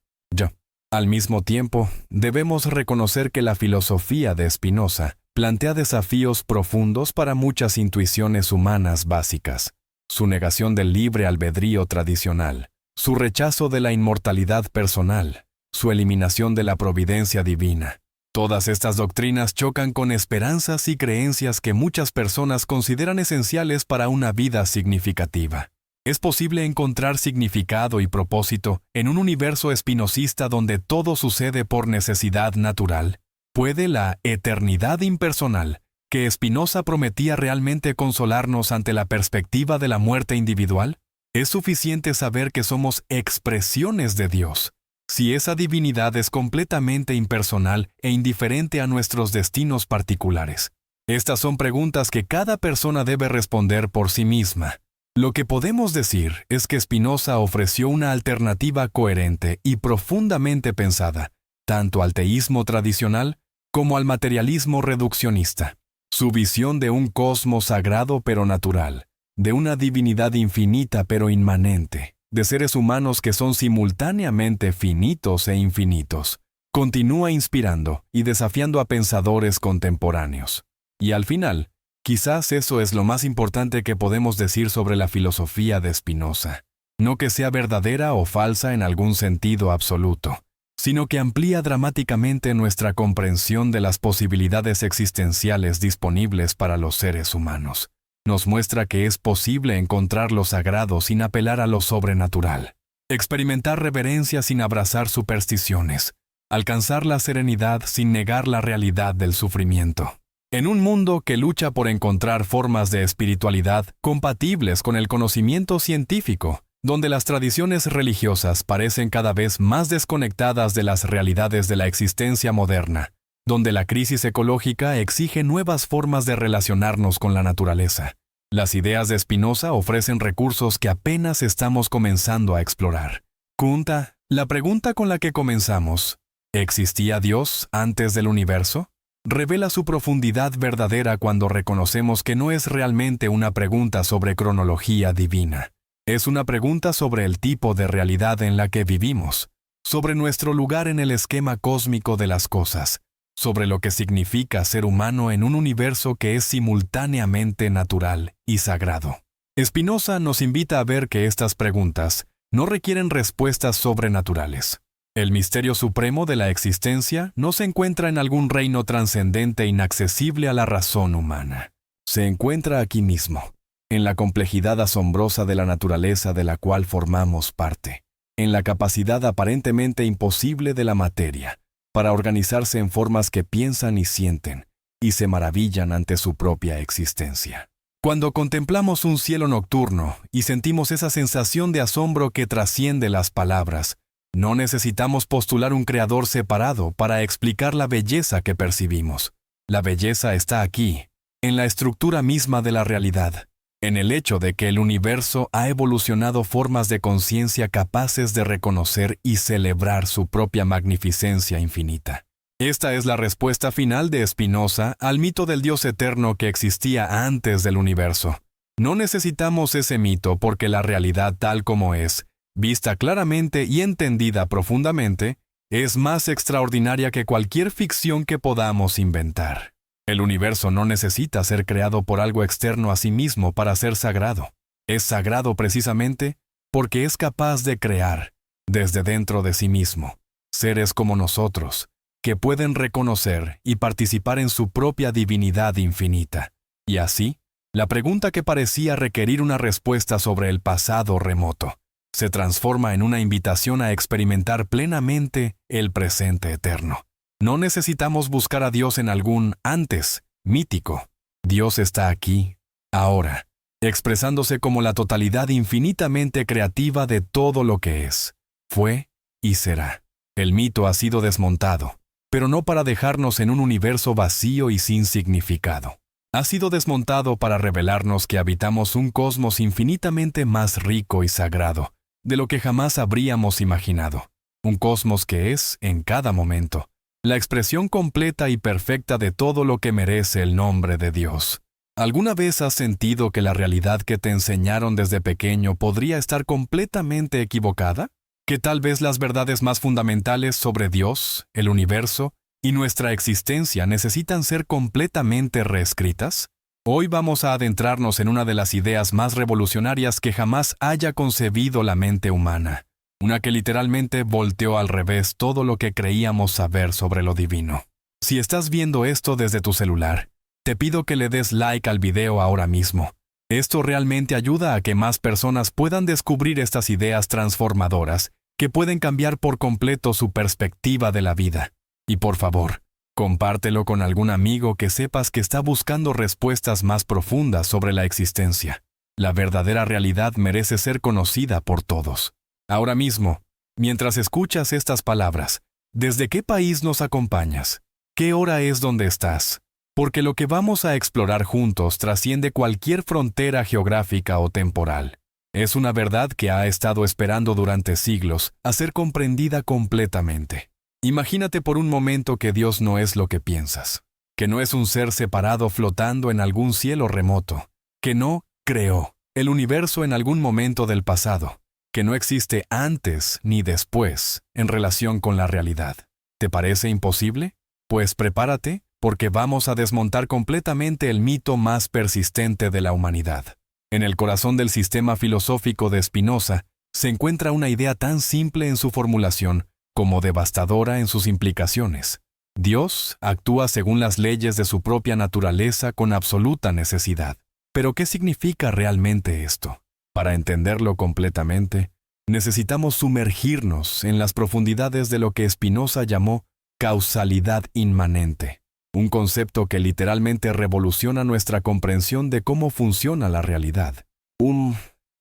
Al mismo tiempo, debemos reconocer que la filosofía de Spinoza plantea desafíos profundos para muchas intuiciones humanas básicas. Su negación del libre albedrío tradicional, su rechazo de la inmortalidad personal, su eliminación de la providencia divina. Todas estas doctrinas chocan con esperanzas y creencias que muchas personas consideran esenciales para una vida significativa. ¿Es posible encontrar significado y propósito en un universo espinosista donde todo sucede por necesidad natural? ¿Puede la eternidad impersonal que Spinoza prometía realmente consolarnos ante la perspectiva de la muerte individual? ¿Es suficiente saber que somos expresiones de Dios? Si esa divinidad es completamente impersonal e indiferente a nuestros destinos particulares. Estas son preguntas que cada persona debe responder por sí misma. Lo que podemos decir es que Spinoza ofreció una alternativa coherente y profundamente pensada, tanto al teísmo tradicional como al materialismo reduccionista. Su visión de un cosmos sagrado pero natural, de una divinidad infinita pero inmanente, de seres humanos que son simultáneamente finitos e infinitos, continúa inspirando y desafiando a pensadores contemporáneos. Y al final, quizás eso es lo más importante que podemos decir sobre la filosofía de Spinoza. No que sea verdadera o falsa en algún sentido absoluto, sino que amplía dramáticamente nuestra comprensión de las posibilidades existenciales disponibles para los seres humanos. Nos muestra que es posible encontrar lo sagrado sin apelar a lo sobrenatural, experimentar reverencia sin abrazar supersticiones, alcanzar la serenidad sin negar la realidad del sufrimiento. En un mundo que lucha por encontrar formas de espiritualidad compatibles con el conocimiento científico, donde las tradiciones religiosas parecen cada vez más desconectadas de las realidades de la existencia moderna, donde la crisis ecológica exige nuevas formas de relacionarnos con la naturaleza, las ideas de Spinoza ofrecen recursos que apenas estamos comenzando a explorar. Kunta, la pregunta con la que comenzamos, ¿existía Dios antes del universo? Revela su profundidad verdadera cuando reconocemos que no es realmente una pregunta sobre cronología divina. Es una pregunta sobre el tipo de realidad en la que vivimos, sobre nuestro lugar en el esquema cósmico de las cosas, sobre lo que significa ser humano en un universo que es simultáneamente natural y sagrado. Spinoza nos invita a ver que estas preguntas no requieren respuestas sobrenaturales. El misterio supremo de la existencia no se encuentra en algún reino trascendente inaccesible a la razón humana. Se encuentra aquí mismo, en la complejidad asombrosa de la naturaleza de la cual formamos parte, en la capacidad aparentemente imposible de la materia, para organizarse en formas que piensan y sienten, y se maravillan ante su propia existencia. Cuando contemplamos un cielo nocturno y sentimos esa sensación de asombro que trasciende las palabras, no necesitamos postular un creador separado para explicar la belleza que percibimos. La belleza está aquí, en la estructura misma de la realidad, en el hecho de que el universo ha evolucionado formas de conciencia capaces de reconocer y celebrar su propia magnificencia infinita. Esta es la respuesta final de Spinoza al mito del Dios eterno que existía antes del universo. No necesitamos ese mito porque la realidad tal como es, vista claramente y entendida profundamente, es más extraordinaria que cualquier ficción que podamos inventar. El universo no necesita ser creado por algo externo a sí mismo para ser sagrado. Es sagrado precisamente porque es capaz de crear, desde dentro de sí mismo, seres como nosotros, que pueden reconocer y participar en su propia divinidad infinita, y así La pregunta que parecía requerir una respuesta sobre el pasado remoto se transforma en una invitación a experimentar plenamente el presente eterno. No necesitamos buscar a Dios en algún antes mítico. Dios está aquí, ahora, expresándose como la totalidad infinitamente creativa de todo lo que es, fue y será. El mito ha sido desmontado, pero no para dejarnos en un universo vacío y sin significado. Ha sido desmontado para revelarnos que habitamos un cosmos infinitamente más rico y sagrado de lo que jamás habríamos imaginado. Un cosmos que es, en cada momento, la expresión completa y perfecta de todo lo que merece el nombre de Dios. ¿Alguna vez has sentido que la realidad que te enseñaron desde pequeño podría estar completamente equivocada? ¿Que tal vez las verdades más fundamentales sobre Dios, el universo y nuestra existencia necesitan ser completamente reescritas? Hoy vamos a adentrarnos en una de las ideas más revolucionarias que jamás haya concebido la mente humana, una que literalmente volteó al revés todo lo que creíamos saber sobre lo divino. Si estás viendo esto desde tu celular, te pido que le des like al video ahora mismo. Esto realmente ayuda a que más personas puedan descubrir estas ideas transformadoras que pueden cambiar por completo su perspectiva de la vida. Y por favor, compártelo con algún amigo que sepas que está buscando respuestas más profundas sobre la existencia. La verdadera realidad merece ser conocida por todos. Ahora mismo, mientras escuchas estas palabras, ¿desde qué país nos acompañas? ¿Qué hora es donde estás? Porque lo que vamos a explorar juntos trasciende cualquier frontera geográfica o temporal. Es una verdad que ha estado esperando durante siglos a ser comprendida completamente. Imagínate por un momento que Dios no es lo que piensas, que no es un ser separado flotando en algún cielo remoto, que no creó el universo en algún momento del pasado, que no existe antes ni después en relación con la realidad. ¿Te parece imposible? Pues prepárate, porque vamos a desmontar completamente el mito más persistente de la humanidad. En el corazón del sistema filosófico de Spinoza se encuentra una idea tan simple en su formulación como devastadora en sus implicaciones. Dios actúa según las leyes de su propia naturaleza con absoluta necesidad. ¿Pero qué significa realmente esto? Para entenderlo completamente, necesitamos sumergirnos en las profundidades de lo que Spinoza llamó causalidad inmanente, un concepto que literalmente revoluciona nuestra comprensión de cómo funciona la realidad.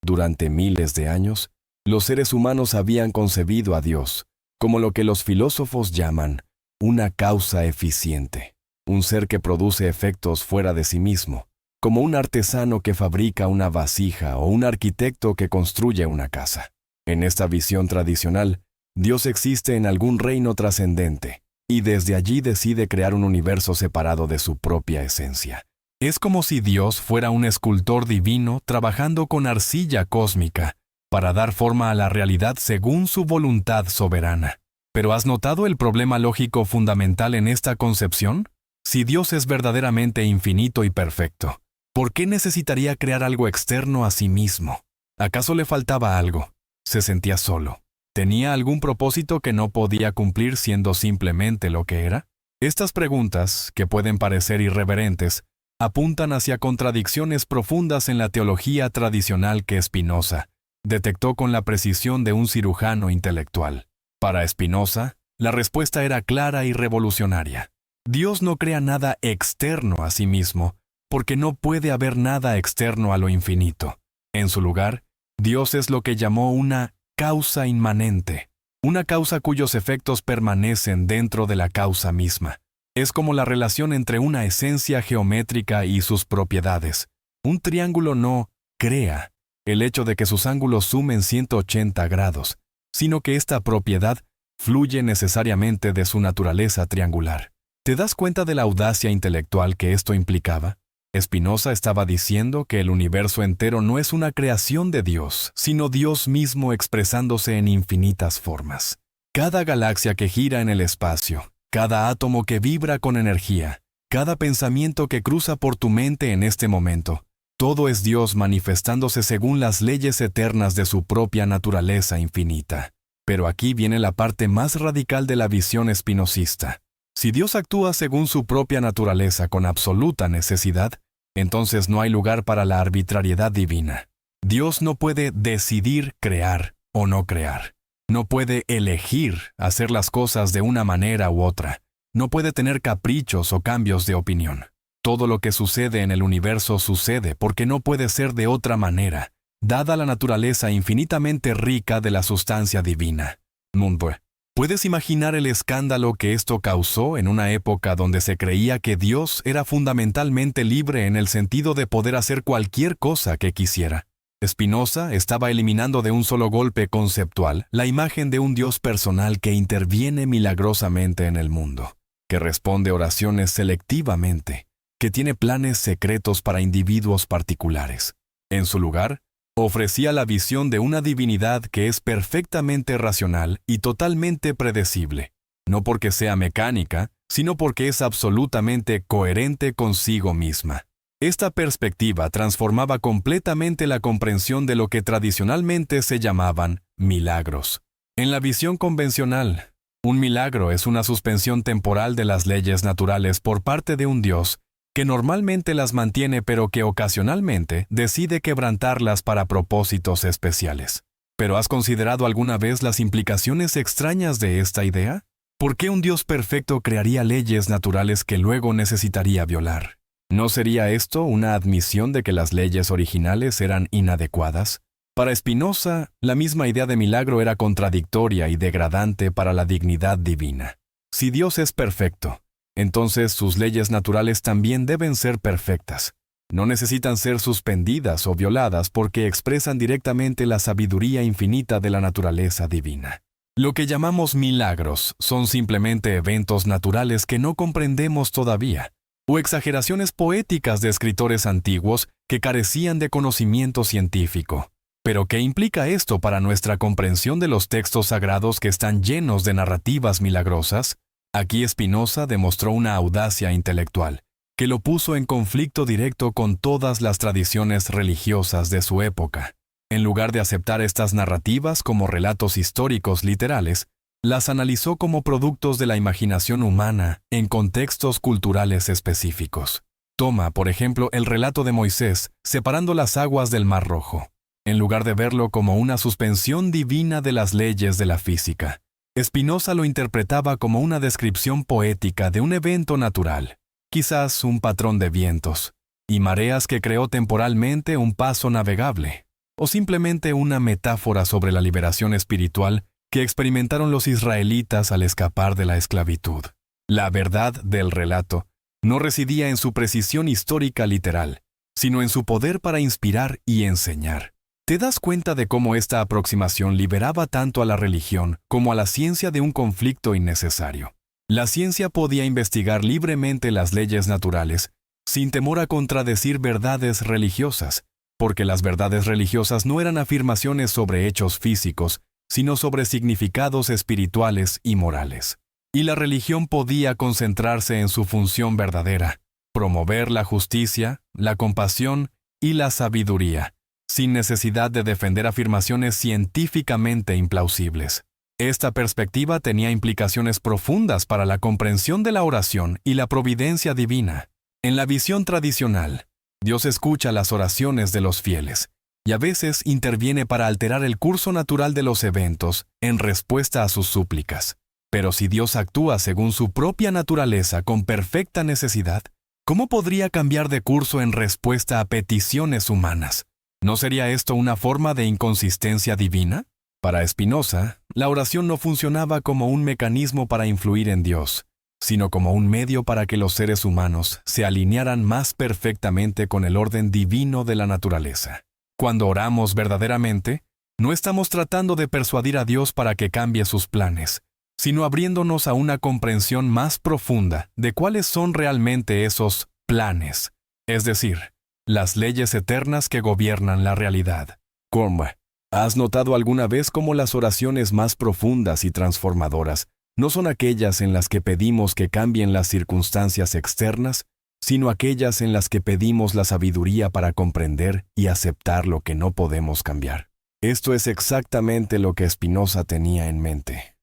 Durante miles de años, los seres humanos habían concebido a Dios como lo que los filósofos llaman una causa eficiente, un ser que produce efectos fuera de sí mismo, como un artesano que fabrica una vasija o un arquitecto que construye una casa. En esta visión tradicional, Dios existe en algún reino trascendente, y desde allí decide crear un universo separado de su propia esencia. Es como si Dios fuera un escultor divino trabajando con arcilla cósmica para dar forma a la realidad según su voluntad soberana. ¿Pero has notado el problema lógico fundamental en esta concepción? Si Dios es verdaderamente infinito y perfecto, ¿por qué necesitaría crear algo externo a sí mismo? ¿Acaso le faltaba algo? ¿Se sentía solo? ¿Tenía algún propósito que no podía cumplir siendo simplemente lo que era? Estas preguntas, que pueden parecer irreverentes, apuntan hacia contradicciones profundas en la teología tradicional que Spinoza detectó con la precisión de un cirujano intelectual. Para Spinoza, la respuesta era clara y revolucionaria. Dios no crea nada externo a sí mismo, porque no puede haber nada externo a lo infinito. En su lugar, Dios es lo que llamó una causa inmanente, una causa cuyos efectos permanecen dentro de la causa misma. Es como la relación entre una esencia geométrica y sus propiedades. Un triángulo no crea el hecho de que sus ángulos sumen 180 grados, sino que esta propiedad fluye necesariamente de su naturaleza triangular. ¿Te das cuenta de la audacia intelectual que esto implicaba? Spinoza estaba diciendo que el universo entero no es una creación de Dios, sino Dios mismo expresándose en infinitas formas. Cada galaxia que gira en el espacio, cada átomo que vibra con energía, cada pensamiento que cruza por tu mente en este momento, todo es Dios manifestándose según las leyes eternas de su propia naturaleza infinita. Pero aquí viene la parte más radical de la visión espinosista. Si Dios actúa según su propia naturaleza con absoluta necesidad, entonces no hay lugar para la arbitrariedad divina. Dios no puede decidir crear o no crear. No puede elegir hacer las cosas de una manera u otra. No puede tener caprichos o cambios de opinión. Todo lo que sucede en el universo sucede porque no puede ser de otra manera, dada la naturaleza infinitamente rica de la sustancia divina. Mundo. ¿Puedes imaginar el escándalo que esto causó en una época donde se creía que Dios era fundamentalmente libre en el sentido de poder hacer cualquier cosa que quisiera? Spinoza estaba eliminando de un solo golpe conceptual la imagen de un Dios personal que interviene milagrosamente en el mundo, que responde oraciones selectivamente, que tiene planes secretos para individuos particulares. En su lugar, ofrecía la visión de una divinidad que es perfectamente racional y totalmente predecible, no porque sea mecánica, sino porque es absolutamente coherente consigo misma. Esta perspectiva transformaba completamente la comprensión de lo que tradicionalmente se llamaban milagros. En la visión convencional, un milagro es una suspensión temporal de las leyes naturales por parte de un Dios que normalmente las mantiene pero que ocasionalmente decide quebrantarlas para propósitos especiales. ¿Pero has considerado alguna vez las implicaciones extrañas de esta idea? ¿Por qué un Dios perfecto crearía leyes naturales que luego necesitaría violar? ¿No sería esto una admisión de que las leyes originales eran inadecuadas? Para Spinoza, la misma idea de milagro era contradictoria y degradante para la dignidad divina. Si Dios es perfecto, entonces sus leyes naturales también deben ser perfectas. No necesitan ser suspendidas o violadas porque expresan directamente la sabiduría infinita de la naturaleza divina. Lo que llamamos milagros son simplemente eventos naturales que no comprendemos todavía, o exageraciones poéticas de escritores antiguos que carecían de conocimiento científico. ¿Pero qué implica esto para nuestra comprensión de los textos sagrados que están llenos de narrativas milagrosas? Aquí Spinoza demostró una audacia intelectual, que lo puso en conflicto directo con todas las tradiciones religiosas de su época. En lugar de aceptar estas narrativas como relatos históricos literales, las analizó como productos de la imaginación humana en contextos culturales específicos. Toma, por ejemplo, el relato de Moisés separando las aguas del Mar Rojo. En lugar de verlo como una suspensión divina de las leyes de la física, Spinoza lo interpretaba como una descripción poética de un evento natural, quizás un patrón de vientos y mareas que creó temporalmente un paso navegable, o simplemente una metáfora sobre la liberación espiritual que experimentaron los israelitas al escapar de la esclavitud. La verdad del relato no residía en su precisión histórica literal, sino en su poder para inspirar y enseñar. ¿Te das cuenta de cómo esta aproximación liberaba tanto a la religión como a la ciencia de un conflicto innecesario? La ciencia podía investigar libremente las leyes naturales, sin temor a contradecir verdades religiosas, porque las verdades religiosas no eran afirmaciones sobre hechos físicos, sino sobre significados espirituales y morales. Y la religión podía concentrarse en su función verdadera, promover la justicia, la compasión y la sabiduría, sin necesidad de defender afirmaciones científicamente implausibles. Esta perspectiva tenía implicaciones profundas para la comprensión de la oración y la providencia divina. En la visión tradicional, Dios escucha las oraciones de los fieles, y a veces interviene para alterar el curso natural de los eventos en respuesta a sus súplicas. Pero si Dios actúa según su propia naturaleza con perfecta necesidad, ¿cómo podría cambiar de curso en respuesta a peticiones humanas? ¿No sería esto una forma de inconsistencia divina? Para Spinoza, la oración no funcionaba como un mecanismo para influir en Dios, sino como un medio para que los seres humanos se alinearan más perfectamente con el orden divino de la naturaleza. Cuando oramos verdaderamente, no estamos tratando de persuadir a Dios para que cambie sus planes, sino abriéndonos a una comprensión más profunda de cuáles son realmente esos planes, es decir, las leyes eternas que gobiernan la realidad. ¿Cómo? ¿Has notado alguna vez cómo las oraciones más profundas y transformadoras no son aquellas en las que pedimos que cambien las circunstancias externas, sino aquellas en las que pedimos la sabiduría para comprender y aceptar lo que no podemos cambiar? Esto es exactamente lo que Spinoza tenía en mente.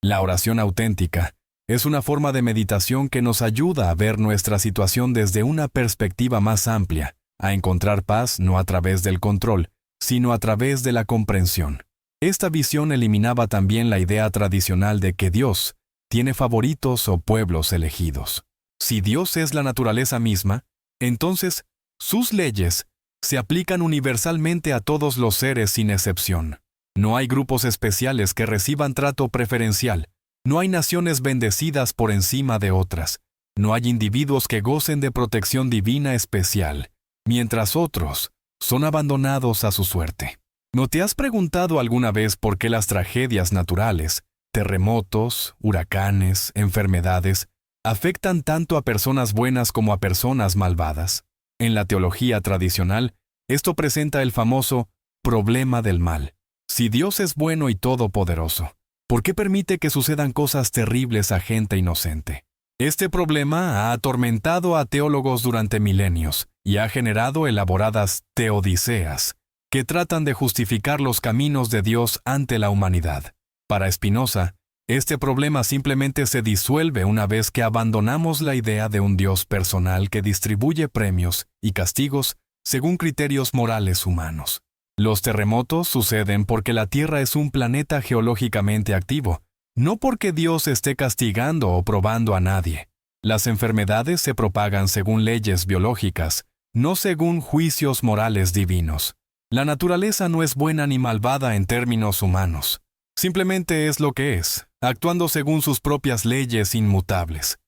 La oración auténtica Es una forma de meditación que nos ayuda a ver nuestra situación desde una perspectiva más amplia, a encontrar paz no a través del control, sino a través de la comprensión. Esta visión eliminaba también la idea tradicional de que Dios tiene favoritos o pueblos elegidos. Si Dios es la naturaleza misma, entonces sus leyes se aplican universalmente a todos los seres sin excepción. No hay grupos especiales que reciban trato preferencial. No hay naciones bendecidas por encima de otras. No hay individuos que gocen de protección divina especial, mientras otros son abandonados a su suerte. ¿No te has preguntado alguna vez por qué las tragedias naturales, terremotos, huracanes, enfermedades, afectan tanto a personas buenas como a personas malvadas? En la teología tradicional, esto presenta el famoso problema del mal. Si Dios es bueno y todopoderoso, ¿por qué permite que sucedan cosas terribles a gente inocente? Este problema ha atormentado a teólogos durante milenios y ha generado elaboradas teodiceas que tratan de justificar los caminos de Dios ante la humanidad. Para Spinoza, este problema simplemente se disuelve una vez que abandonamos la idea de un Dios personal que distribuye premios y castigos según criterios morales humanos. Los terremotos suceden porque la Tierra es un planeta geológicamente activo, no porque Dios esté castigando o probando a nadie. Las enfermedades se propagan según leyes biológicas, no según juicios morales divinos. La naturaleza no es buena ni malvada en términos humanos. Simplemente es lo que es, actuando según sus propias leyes inmutables.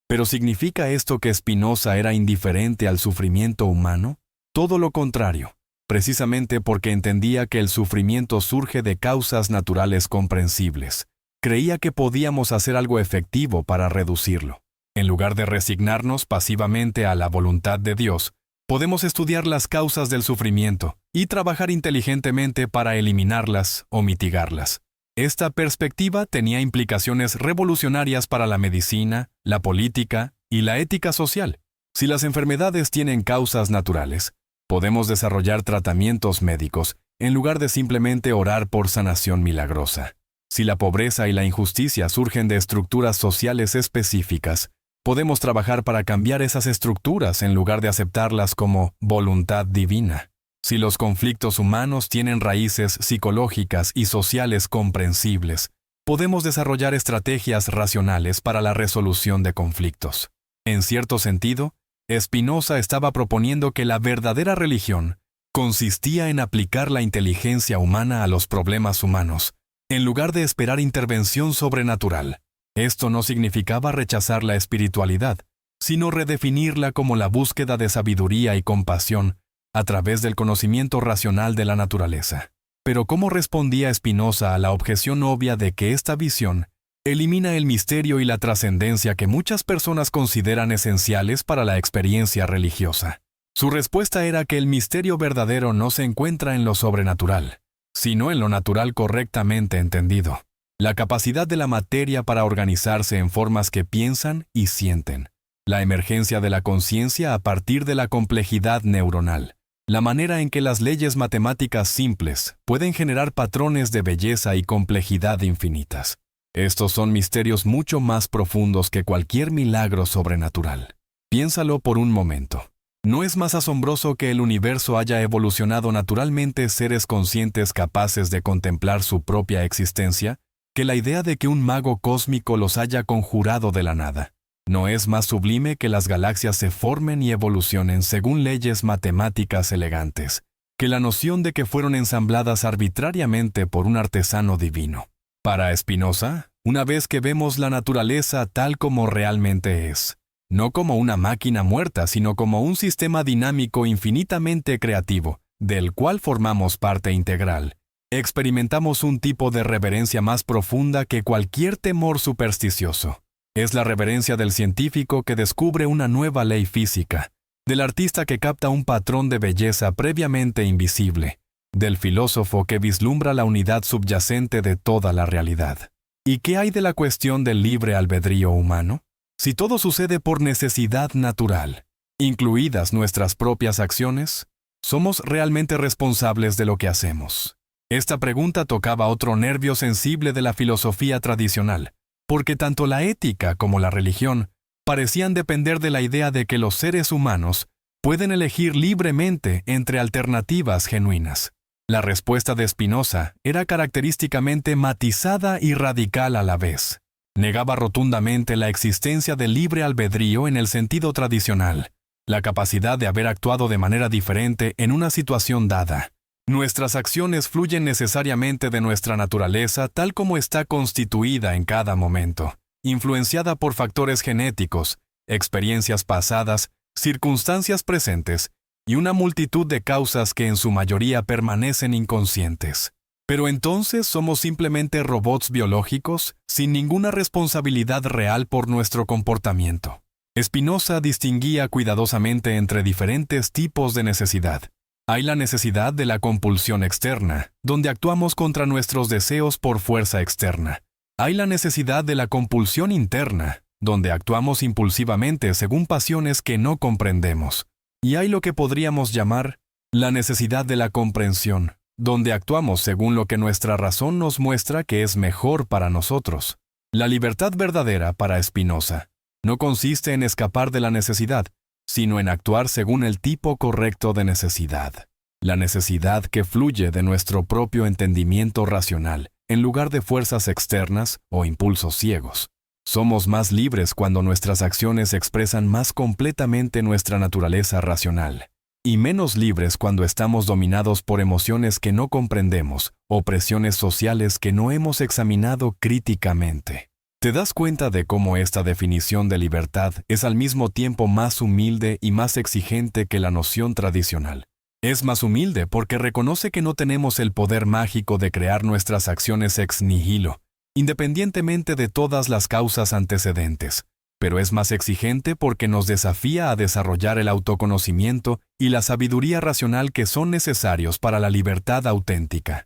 ¿Pero significa esto que Spinoza era indiferente al sufrimiento humano? Todo lo contrario. Precisamente porque entendía que el sufrimiento surge de causas naturales comprensibles. Creía que podíamos hacer algo efectivo para reducirlo. En lugar de resignarnos pasivamente a la voluntad de Dios, podemos estudiar las causas del sufrimiento y trabajar inteligentemente para eliminarlas o mitigarlas. Esta perspectiva tenía implicaciones revolucionarias para la medicina, la política y la ética social. Si las enfermedades tienen causas naturales, podemos desarrollar tratamientos médicos en lugar de simplemente orar por sanación milagrosa. Si la pobreza y la injusticia surgen de estructuras sociales específicas, podemos trabajar para cambiar esas estructuras en lugar de aceptarlas como voluntad divina. Si los conflictos humanos tienen raíces psicológicas y sociales comprensibles, podemos desarrollar estrategias racionales para la resolución de conflictos. En cierto sentido, Spinoza estaba proponiendo que la verdadera religión consistía en aplicar la inteligencia humana a los problemas humanos, en lugar de esperar intervención sobrenatural. Esto no significaba rechazar la espiritualidad, sino redefinirla como la búsqueda de sabiduría y compasión a través del conocimiento racional de la naturaleza. Pero ¿cómo respondía Spinoza a la objeción obvia de que esta visión elimina el misterio y la trascendencia que muchas personas consideran esenciales para la experiencia religiosa? Su respuesta era que el misterio verdadero no se encuentra en lo sobrenatural, sino en lo natural correctamente entendido. La capacidad de la materia para organizarse en formas que piensan y sienten. La emergencia de la conciencia a partir de la complejidad neuronal. La manera en que las leyes matemáticas simples pueden generar patrones de belleza y complejidad infinitas. Estos son misterios mucho más profundos que cualquier milagro sobrenatural. Piénsalo por un momento. ¿No es más asombroso que el universo haya evolucionado naturalmente seres conscientes capaces de contemplar su propia existencia, que la idea de que un mago cósmico los haya conjurado de la nada? ¿No es más sublime que las galaxias se formen y evolucionen según leyes matemáticas elegantes, que la noción de que fueron ensambladas arbitrariamente por un artesano divino? Para Spinoza, una vez que vemos la naturaleza tal como realmente es, no como una máquina muerta, sino como un sistema dinámico infinitamente creativo, del cual formamos parte integral, experimentamos un tipo de reverencia más profunda que cualquier temor supersticioso. Es la reverencia del científico que descubre una nueva ley física, del artista que capta un patrón de belleza previamente invisible, del filósofo que vislumbra la unidad subyacente de toda la realidad. ¿Y qué hay de la cuestión del libre albedrío humano? Si todo sucede por necesidad natural, incluidas nuestras propias acciones, ¿somos realmente responsables de lo que hacemos? Esta pregunta tocaba otro nervio sensible de la filosofía tradicional, porque tanto la ética como la religión parecían depender de la idea de que los seres humanos pueden elegir libremente entre alternativas genuinas. La respuesta de Spinoza era característicamente matizada y radical a la vez. Negaba rotundamente la existencia del libre albedrío en el sentido tradicional, la capacidad de haber actuado de manera diferente en una situación dada. Nuestras acciones fluyen necesariamente de nuestra naturaleza tal como está constituida en cada momento, influenciada por factores genéticos, experiencias pasadas, circunstancias presentes y una multitud de causas que en su mayoría permanecen inconscientes. Pero entonces somos simplemente robots biológicos sin ninguna responsabilidad real por nuestro comportamiento. Spinoza distinguía cuidadosamente entre diferentes tipos de necesidad. Hay la necesidad de la compulsión externa, donde actuamos contra nuestros deseos por fuerza externa. Hay la necesidad de la compulsión interna, donde actuamos impulsivamente según pasiones que no comprendemos. Y hay lo que podríamos llamar la necesidad de la comprensión, donde actuamos según lo que nuestra razón nos muestra que es mejor para nosotros. La libertad verdadera para Spinoza no consiste en escapar de la necesidad, sino en actuar según el tipo correcto de necesidad. La necesidad que fluye de nuestro propio entendimiento racional, en lugar de fuerzas externas o impulsos ciegos. Somos más libres cuando nuestras acciones expresan más completamente nuestra naturaleza racional, y menos libres cuando estamos dominados por emociones que no comprendemos o presiones sociales que no hemos examinado críticamente. ¿Te das cuenta de cómo esta definición de libertad es al mismo tiempo más humilde y más exigente que la noción tradicional? Es más humilde porque reconoce que no tenemos el poder mágico de crear nuestras acciones ex nihilo, independientemente de todas las causas antecedentes, pero es más exigente porque nos desafía a desarrollar el autoconocimiento y la sabiduría racional que son necesarios para la libertad auténtica.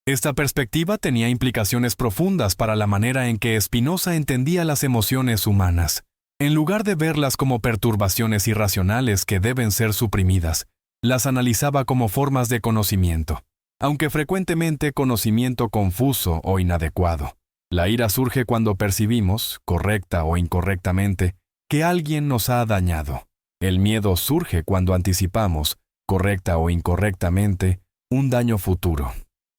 Esta perspectiva tenía implicaciones profundas para la manera en que Spinoza entendía las emociones humanas. En lugar de verlas como perturbaciones irracionales que deben ser suprimidas, las analizaba como formas de conocimiento, aunque frecuentemente conocimiento confuso o inadecuado. La ira surge cuando percibimos, correcta o incorrectamente, que alguien nos ha dañado. El miedo surge cuando anticipamos, correcta o incorrectamente, un daño futuro.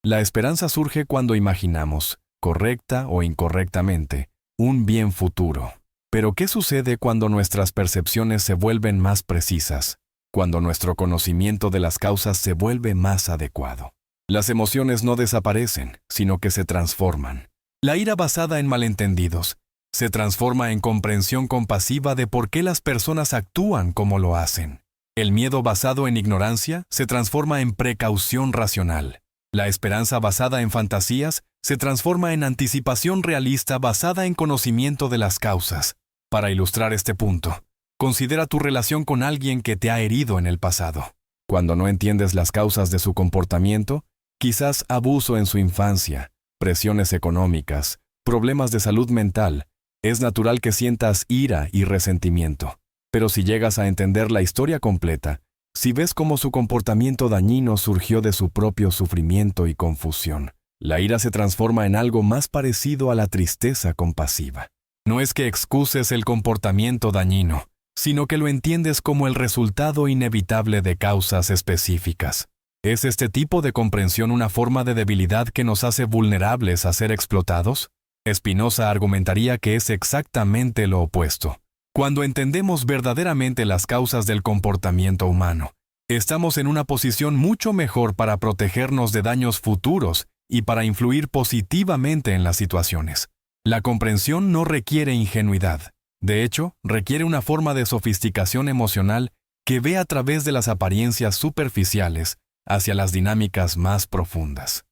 La esperanza surge cuando imaginamos, correcta o incorrectamente, un bien futuro. Pero ¿qué sucede cuando nuestras percepciones se vuelven más precisas? Cuando nuestro conocimiento de las causas se vuelve más adecuado. Las emociones no desaparecen, sino que se transforman. La ira basada en malentendidos se transforma en comprensión compasiva de por qué las personas actúan como lo hacen. El miedo basado en ignorancia se transforma en precaución racional. La esperanza basada en fantasías se transforma en anticipación realista basada en conocimiento de las causas. Para ilustrar este punto, considera tu relación con alguien que te ha herido en el pasado. Cuando no entiendes las causas de su comportamiento, quizás abuso en su infancia, presiones económicas, problemas de salud mental, es natural que sientas ira y resentimiento. Pero si llegas a entender la historia completa, si ves cómo su comportamiento dañino surgió de su propio sufrimiento y confusión, la ira se transforma en algo más parecido a la tristeza compasiva. No es que excuses el comportamiento dañino, sino que lo entiendes como el resultado inevitable de causas específicas. ¿Es este tipo de comprensión una forma de debilidad que nos hace vulnerables a ser explotados? Spinoza argumentaría que es exactamente lo opuesto. Cuando entendemos verdaderamente las causas del comportamiento humano, estamos en una posición mucho mejor para protegernos de daños futuros y para influir positivamente en las situaciones. La comprensión no requiere ingenuidad. De hecho, requiere una forma de sofisticación emocional que ve a través de las apariencias superficiales hacia las dinámicas más profundas.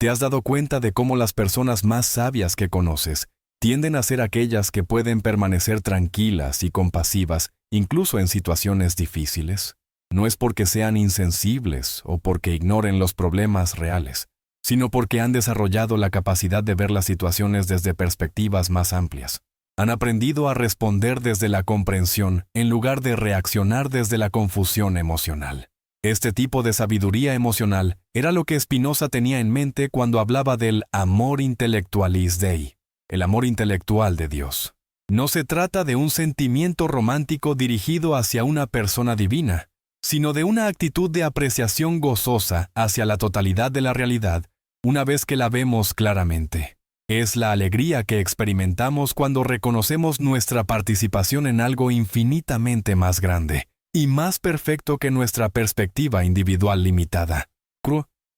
¿Te has dado cuenta de cómo las personas más sabias que conoces tienden a ser aquellas que pueden permanecer tranquilas y compasivas incluso en situaciones difíciles? No es porque sean insensibles o porque ignoren los problemas reales, sino porque han desarrollado la capacidad de ver las situaciones desde perspectivas más amplias. Han aprendido a responder desde la comprensión en lugar de reaccionar desde la confusión emocional. Este tipo de sabiduría emocional era lo que Spinoza tenía en mente cuando hablaba del amor intellectualis Dei. el amor intelectual de Dios. No se trata de un sentimiento romántico dirigido hacia una persona divina, sino de una actitud de apreciación gozosa hacia la totalidad de la realidad, una vez que la vemos claramente. Es la alegría que experimentamos cuando reconocemos nuestra participación en algo infinitamente más grande y más perfecto que nuestra perspectiva individual limitada.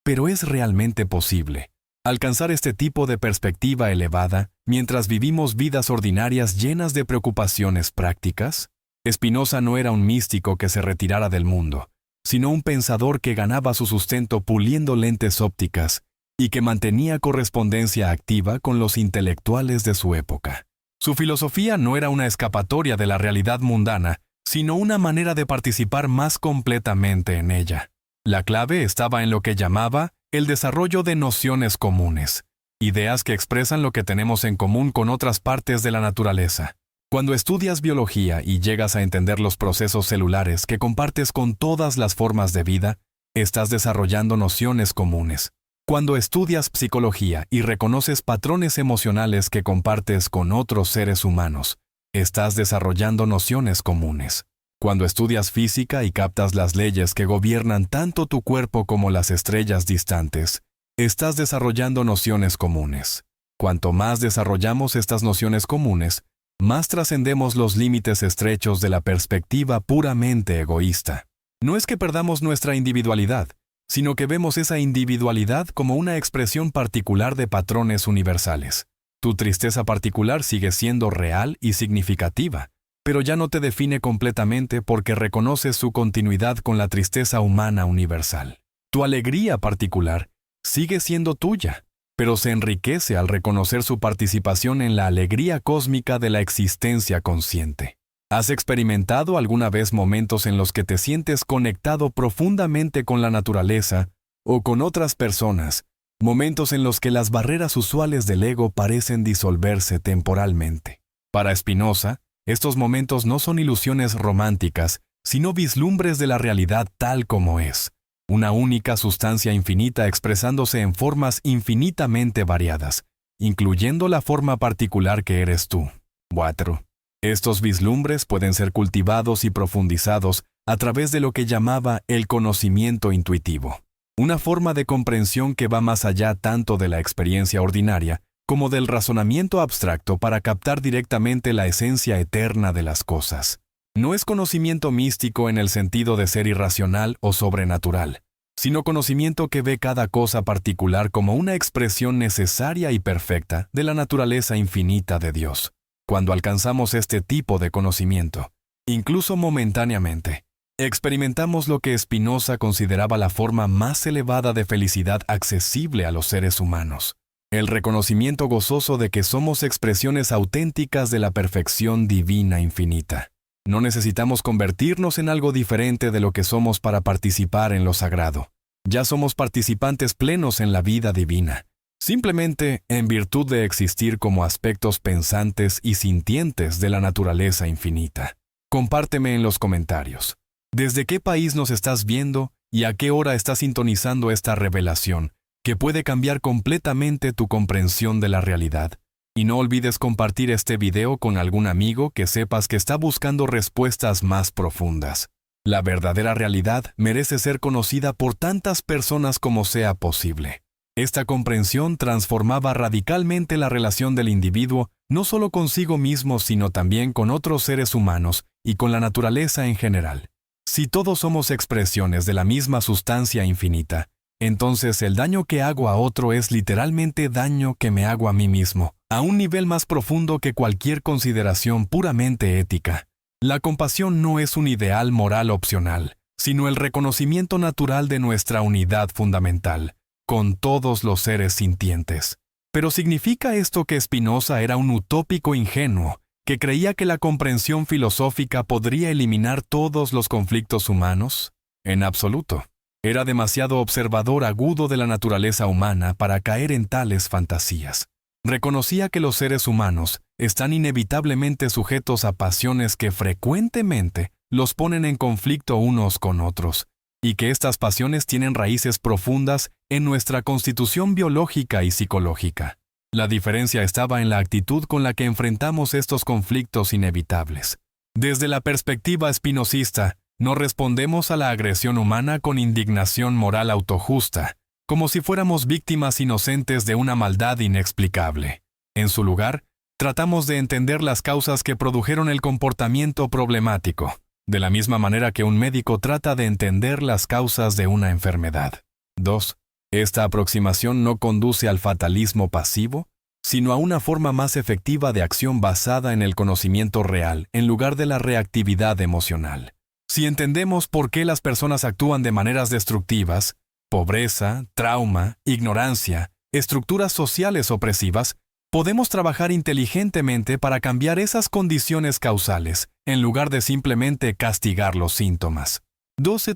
Pero ¿es realmente posible alcanzar este tipo de perspectiva elevada mientras vivimos vidas ordinarias llenas de preocupaciones prácticas? Spinoza no era un místico que se retirara del mundo, sino un pensador que ganaba su sustento puliendo lentes ópticas y que mantenía correspondencia activa con los intelectuales de su época. Su filosofía no era una escapatoria de la realidad mundana, sino una manera de participar más completamente en ella. La clave estaba en lo que llamaba el desarrollo de nociones comunes, ideas que expresan lo que tenemos en común con otras partes de la naturaleza. Cuando estudias biología y llegas a entender los procesos celulares que compartes con todas las formas de vida, estás desarrollando nociones comunes. Cuando estudias psicología y reconoces patrones emocionales que compartes con otros seres humanos, estás desarrollando nociones comunes. Cuando estudias física y captas las leyes que gobiernan tanto tu cuerpo como las estrellas distantes, estás desarrollando nociones comunes. Cuanto más desarrollamos estas nociones comunes, más trascendemos los límites estrechos de la perspectiva puramente egoísta. No es que perdamos nuestra individualidad, sino que vemos esa individualidad como una expresión particular de patrones universales. Tu tristeza particular sigue siendo real y significativa, pero ya no te define completamente porque reconoces su continuidad con la tristeza humana universal. Tu alegría particular sigue siendo tuya, pero se enriquece al reconocer su participación en la alegría cósmica de la existencia consciente. ¿Has experimentado alguna vez momentos en los que te sientes conectado profundamente con la naturaleza o con otras personas? Momentos en los que las barreras usuales del ego parecen disolverse temporalmente. Para Spinoza, estos momentos no son ilusiones románticas, sino vislumbres de la realidad tal como es, una única sustancia infinita expresándose en formas infinitamente variadas, incluyendo la forma particular que eres tú. 4. Estos vislumbres pueden ser cultivados y profundizados a través de lo que llamaba el conocimiento intuitivo, una forma de comprensión que va más allá tanto de la experiencia ordinaria como del razonamiento abstracto para captar directamente la esencia eterna de las cosas. No es conocimiento místico en el sentido de ser irracional o sobrenatural, sino conocimiento que ve cada cosa particular como una expresión necesaria y perfecta de la naturaleza infinita de Dios. Cuando alcanzamos este tipo de conocimiento, incluso momentáneamente, experimentamos lo que Spinoza consideraba la forma más elevada de felicidad accesible a los seres humanos. El reconocimiento gozoso de que somos expresiones auténticas de la perfección divina infinita. No necesitamos convertirnos en algo diferente de lo que somos para participar en lo sagrado. Ya somos participantes plenos en la vida divina, simplemente en virtud de existir como aspectos pensantes y sintientes de la naturaleza infinita. Compárteme en los comentarios. ¿Desde qué país nos estás viendo y a qué hora estás sintonizando esta revelación que puede cambiar completamente tu comprensión de la realidad? Y no olvides compartir este video con algún amigo que sepas que está buscando respuestas más profundas. La verdadera realidad merece ser conocida por tantas personas como sea posible. Esta comprensión transformaba radicalmente la relación del individuo, no solo consigo mismo, sino también con otros seres humanos y con la naturaleza en general. Si todos somos expresiones de la misma sustancia infinita, entonces el daño que hago a otro es literalmente daño que me hago a mí mismo, a un nivel más profundo que cualquier consideración puramente ética. La compasión no es un ideal moral opcional, sino el reconocimiento natural de nuestra unidad fundamental, con todos los seres sintientes. Pero ¿significa esto que Spinoza era un utópico ingenuo, que creía que la comprensión filosófica podría eliminar todos los conflictos humanos? En absoluto. Era demasiado observador agudo de la naturaleza humana para caer en tales fantasías. Reconocía que los seres humanos están inevitablemente sujetos a pasiones que frecuentemente los ponen en conflicto unos con otros, y que estas pasiones tienen raíces profundas en nuestra constitución biológica y psicológica. La diferencia estaba en la actitud con la que enfrentamos estos conflictos inevitables. Desde la perspectiva espinosista, no respondemos a la agresión humana con indignación moral autojusta, como si fuéramos víctimas inocentes de una maldad inexplicable. En su lugar, tratamos de entender las causas que produjeron el comportamiento problemático, de la misma manera que un médico trata de entender las causas de una enfermedad. 2. Esta aproximación no conduce al fatalismo pasivo, sino a una forma más efectiva de acción basada en el conocimiento real, en lugar de la reactividad emocional. Si entendemos por qué las personas actúan de maneras destructivas, pobreza, trauma, ignorancia, estructuras sociales opresivas, podemos trabajar inteligentemente para cambiar esas condiciones causales, en lugar de simplemente castigar los síntomas. 12.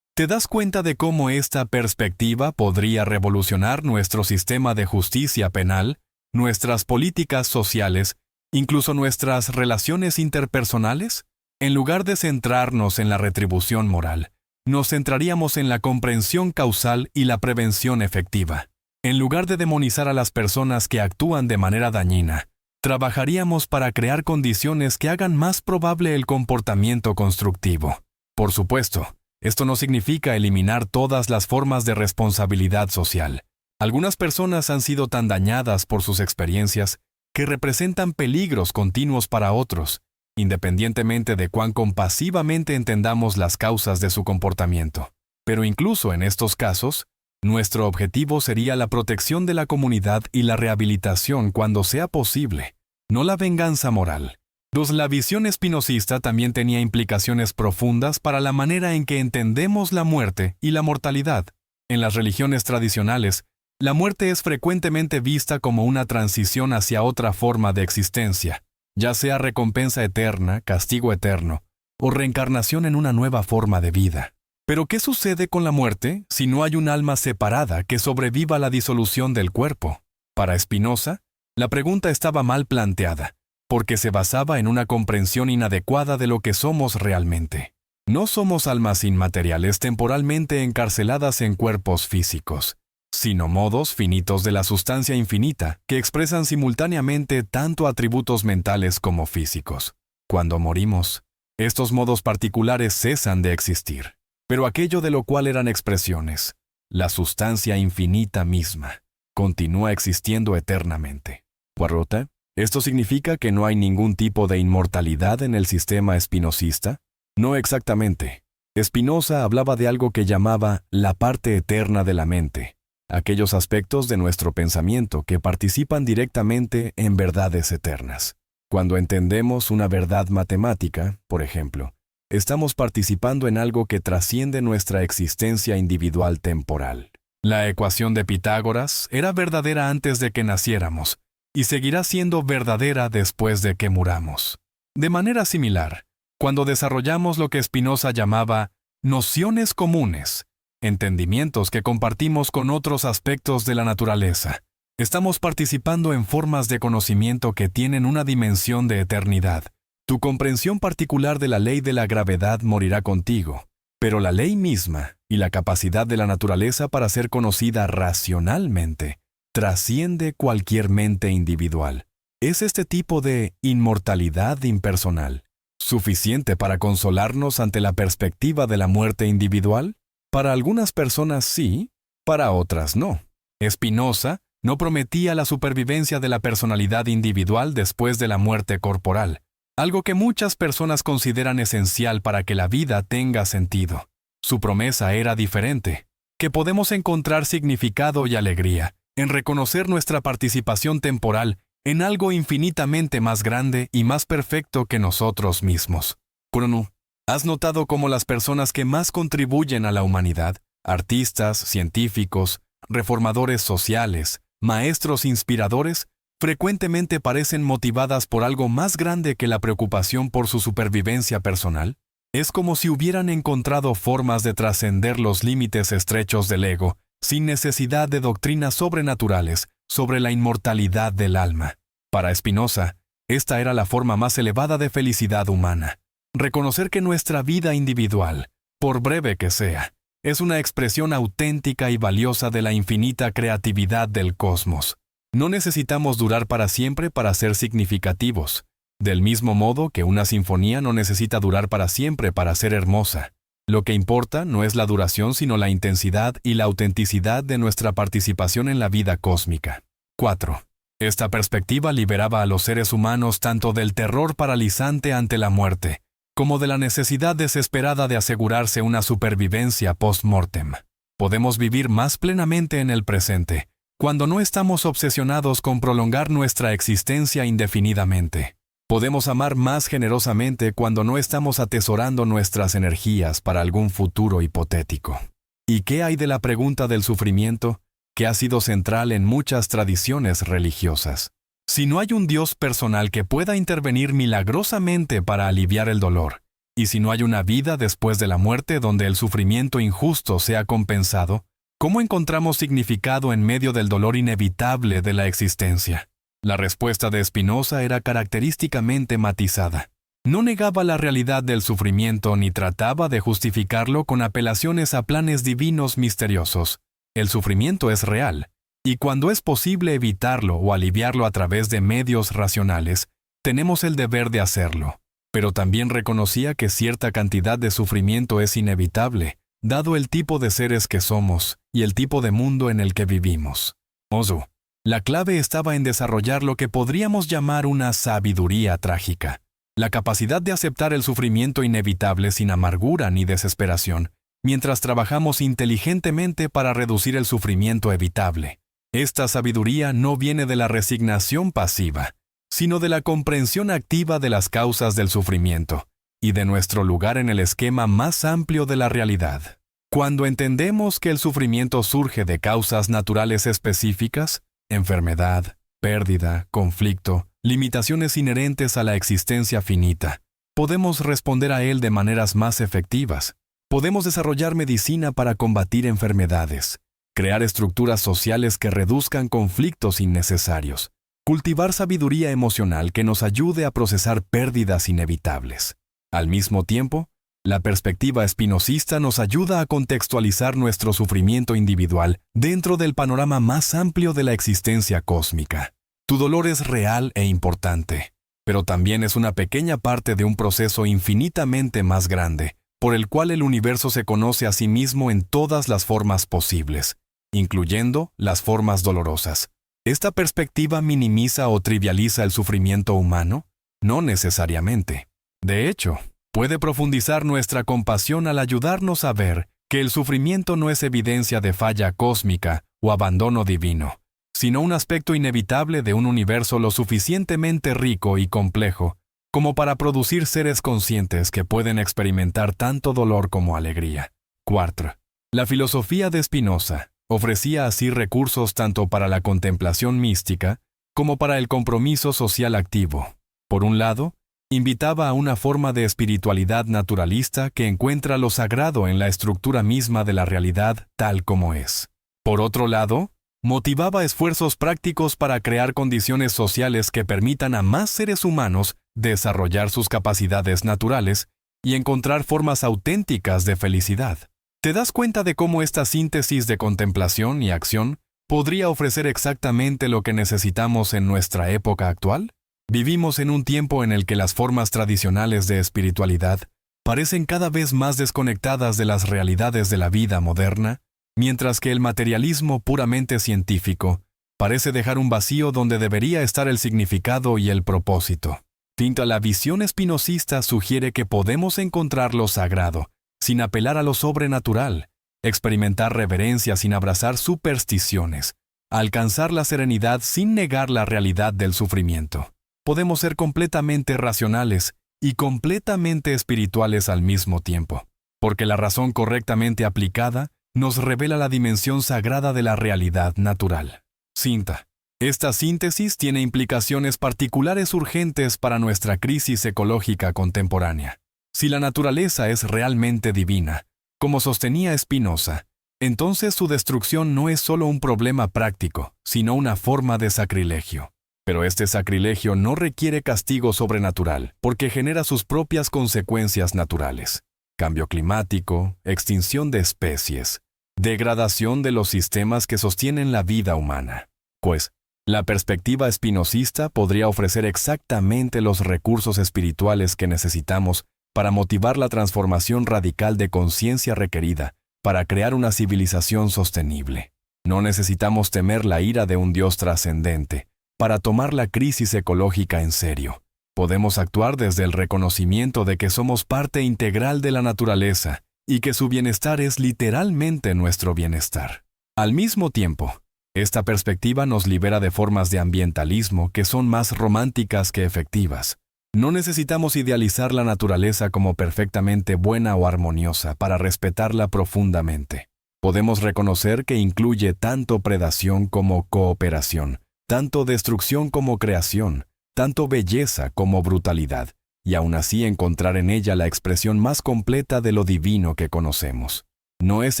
¿Te das cuenta de cómo esta perspectiva podría revolucionar nuestro sistema de justicia penal, nuestras políticas sociales, incluso nuestras relaciones interpersonales? En lugar de centrarnos en la retribución moral, nos centraríamos en la comprensión causal y la prevención efectiva. En lugar de demonizar a las personas que actúan de manera dañina, trabajaríamos para crear condiciones que hagan más probable el comportamiento constructivo. Por supuesto, esto no significa eliminar todas las formas de responsabilidad social. Algunas personas han sido tan dañadas por sus experiencias que representan peligros continuos para otros, independientemente de cuán compasivamente entendamos las causas de su comportamiento. Pero incluso en estos casos, nuestro objetivo sería la protección de la comunidad y la rehabilitación cuando sea posible, no la venganza moral. La visión espinosista también tenía implicaciones profundas para la manera en que entendemos la muerte y la mortalidad. En las religiones tradicionales, la muerte es frecuentemente vista como una transición hacia otra forma de existencia, ya sea recompensa eterna, castigo eterno, o reencarnación en una nueva forma de vida. Pero ¿qué sucede con la muerte si no hay un alma separada que sobreviva a la disolución del cuerpo? Para Spinoza, la pregunta estaba mal planteada, porque se basaba en una comprensión inadecuada de lo que somos realmente. No somos almas inmateriales temporalmente encarceladas en cuerpos físicos, sino modos finitos de la sustancia infinita que expresan simultáneamente tanto atributos mentales como físicos. Cuando morimos, estos modos particulares cesan de existir, pero aquello de lo cual eran expresiones, la sustancia infinita misma, continúa existiendo eternamente. Guarrota, ¿esto significa que no hay ningún tipo de inmortalidad en el sistema espinosista? No exactamente. Spinoza hablaba de algo que llamaba la parte eterna de la mente, aquellos aspectos de nuestro pensamiento que participan directamente en verdades eternas. Cuando entendemos una verdad matemática, por ejemplo, estamos participando en algo que trasciende nuestra existencia individual temporal. La ecuación de Pitágoras era verdadera antes de que naciéramos, y seguirá siendo verdadera después de que muramos. De manera similar, cuando desarrollamos lo que Spinoza llamaba nociones comunes, entendimientos que compartimos con otros aspectos de la naturaleza, estamos participando en formas de conocimiento que tienen una dimensión de eternidad. Tu comprensión particular de la ley de la gravedad morirá contigo, pero la ley misma y la capacidad de la naturaleza para ser conocida racionalmente trasciende cualquier mente individual. ¿Es este tipo de inmortalidad impersonal suficiente para consolarnos ante la perspectiva de la muerte individual? Para algunas personas sí, para otras no. Spinoza no prometía la supervivencia de la personalidad individual después de la muerte corporal, algo que muchas personas consideran esencial para que la vida tenga sentido. Su promesa era diferente, que podemos encontrar significado y alegría en reconocer nuestra participación temporal en algo infinitamente más grande y más perfecto que nosotros mismos. Crono, ¿has notado cómo las personas que más contribuyen a la humanidad, artistas, científicos, reformadores sociales, maestros inspiradores, frecuentemente parecen motivadas por algo más grande que la preocupación por su supervivencia personal? Es como si hubieran encontrado formas de trascender los límites estrechos del ego, sin necesidad de doctrinas sobrenaturales sobre la inmortalidad del alma. Para Spinoza, esta era la forma más elevada de felicidad humana. Reconocer que nuestra vida individual, por breve que sea, es una expresión auténtica y valiosa de la infinita creatividad del cosmos. No necesitamos durar para siempre para ser significativos, del mismo modo que una sinfonía no necesita durar para siempre para ser hermosa. Lo que importa no es la duración sino la intensidad y la autenticidad de nuestra participación en la vida cósmica. 4. Esta perspectiva liberaba a los seres humanos tanto del terror paralizante ante la muerte, como de la necesidad desesperada de asegurarse una supervivencia post-mortem. Podemos vivir más plenamente en el presente, cuando no estamos obsesionados con prolongar nuestra existencia indefinidamente. Podemos amar más generosamente cuando no estamos atesorando nuestras energías para algún futuro hipotético. ¿Y qué hay de la pregunta del sufrimiento, que ha sido central en muchas tradiciones religiosas? Si no hay un Dios personal que pueda intervenir milagrosamente para aliviar el dolor, y si no hay una vida después de la muerte donde el sufrimiento injusto sea compensado, ¿cómo encontramos significado en medio del dolor inevitable de la existencia? La respuesta de Spinoza era característicamente matizada. No negaba la realidad del sufrimiento ni trataba de justificarlo con apelaciones a planes divinos misteriosos. El sufrimiento es real, y cuando es posible evitarlo o aliviarlo a través de medios racionales, tenemos el deber de hacerlo. Pero también reconocía que cierta cantidad de sufrimiento es inevitable, dado el tipo de seres que somos y el tipo de mundo en el que vivimos. Ozu. La clave estaba en desarrollar lo que podríamos llamar una sabiduría trágica, la capacidad de aceptar el sufrimiento inevitable sin amargura ni desesperación, mientras trabajamos inteligentemente para reducir el sufrimiento evitable. Esta sabiduría no viene de la resignación pasiva, sino de la comprensión activa de las causas del sufrimiento y de nuestro lugar en el esquema más amplio de la realidad. Cuando entendemos que el sufrimiento surge de causas naturales específicas, enfermedad, pérdida, conflicto, limitaciones inherentes a la existencia finita, podemos responder a él de maneras más efectivas. Podemos desarrollar medicina para combatir enfermedades, crear estructuras sociales que reduzcan conflictos innecesarios, cultivar sabiduría emocional que nos ayude a procesar pérdidas inevitables. Al mismo tiempo, la perspectiva espinosista nos ayuda a contextualizar nuestro sufrimiento individual dentro del panorama más amplio de la existencia cósmica. Tu dolor es real e importante, pero también es una pequeña parte de un proceso infinitamente más grande, por el cual el universo se conoce a sí mismo en todas las formas posibles, incluyendo las formas dolorosas. ¿Esta perspectiva minimiza o trivializa el sufrimiento humano? No necesariamente. De hecho, puede profundizar nuestra compasión al ayudarnos a ver que el sufrimiento no es evidencia de falla cósmica o abandono divino, sino un aspecto inevitable de un universo lo suficientemente rico y complejo como para producir seres conscientes que pueden experimentar tanto dolor como alegría. 4. La filosofía de Spinoza ofrecía así recursos tanto para la contemplación mística como para el compromiso social activo. Por un lado, invitaba a una forma de espiritualidad naturalista que encuentra lo sagrado en la estructura misma de la realidad tal como es. Por otro lado, motivaba esfuerzos prácticos para crear condiciones sociales que permitan a más seres humanos desarrollar sus capacidades naturales y encontrar formas auténticas de felicidad. ¿Te das cuenta de cómo esta síntesis de contemplación y acción podría ofrecer exactamente lo que necesitamos en nuestra época actual? Vivimos en un tiempo en el que las formas tradicionales de espiritualidad parecen cada vez más desconectadas de las realidades de la vida moderna, mientras que el materialismo puramente científico parece dejar un vacío donde debería estar el significado y el propósito. La visión espinosista sugiere que podemos encontrar lo sagrado, sin apelar a lo sobrenatural, experimentar reverencia sin abrazar supersticiones, alcanzar la serenidad sin negar la realidad del sufrimiento. Podemos ser completamente racionales y completamente espirituales al mismo tiempo, porque la razón correctamente aplicada nos revela la dimensión sagrada de la realidad natural. Cinta. Esta síntesis tiene implicaciones particulares urgentes para nuestra crisis ecológica contemporánea. Si la naturaleza es realmente divina, como sostenía Spinoza, entonces su destrucción no es solo un problema práctico, sino una forma de sacrilegio. Pero este sacrilegio no requiere castigo sobrenatural, porque genera sus propias consecuencias naturales. Cambio climático, extinción de especies, degradación de los sistemas que sostienen la vida humana. Pues, La perspectiva espinosista podría ofrecer exactamente los recursos espirituales que necesitamos para motivar la transformación radical de conciencia requerida para crear una civilización sostenible. No necesitamos temer la ira de un Dios trascendente para tomar la crisis ecológica en serio. Podemos actuar desde el reconocimiento de que somos parte integral de la naturaleza y que su bienestar es literalmente nuestro bienestar. Al mismo tiempo, esta perspectiva nos libera de formas de ambientalismo que son más románticas que efectivas. No necesitamos idealizar la naturaleza como perfectamente buena o armoniosa para respetarla profundamente. Podemos reconocer que incluye tanto predación como cooperación, tanto destrucción como creación, tanto belleza como brutalidad, y aún así encontrar en ella la expresión más completa de lo divino que conocemos. No es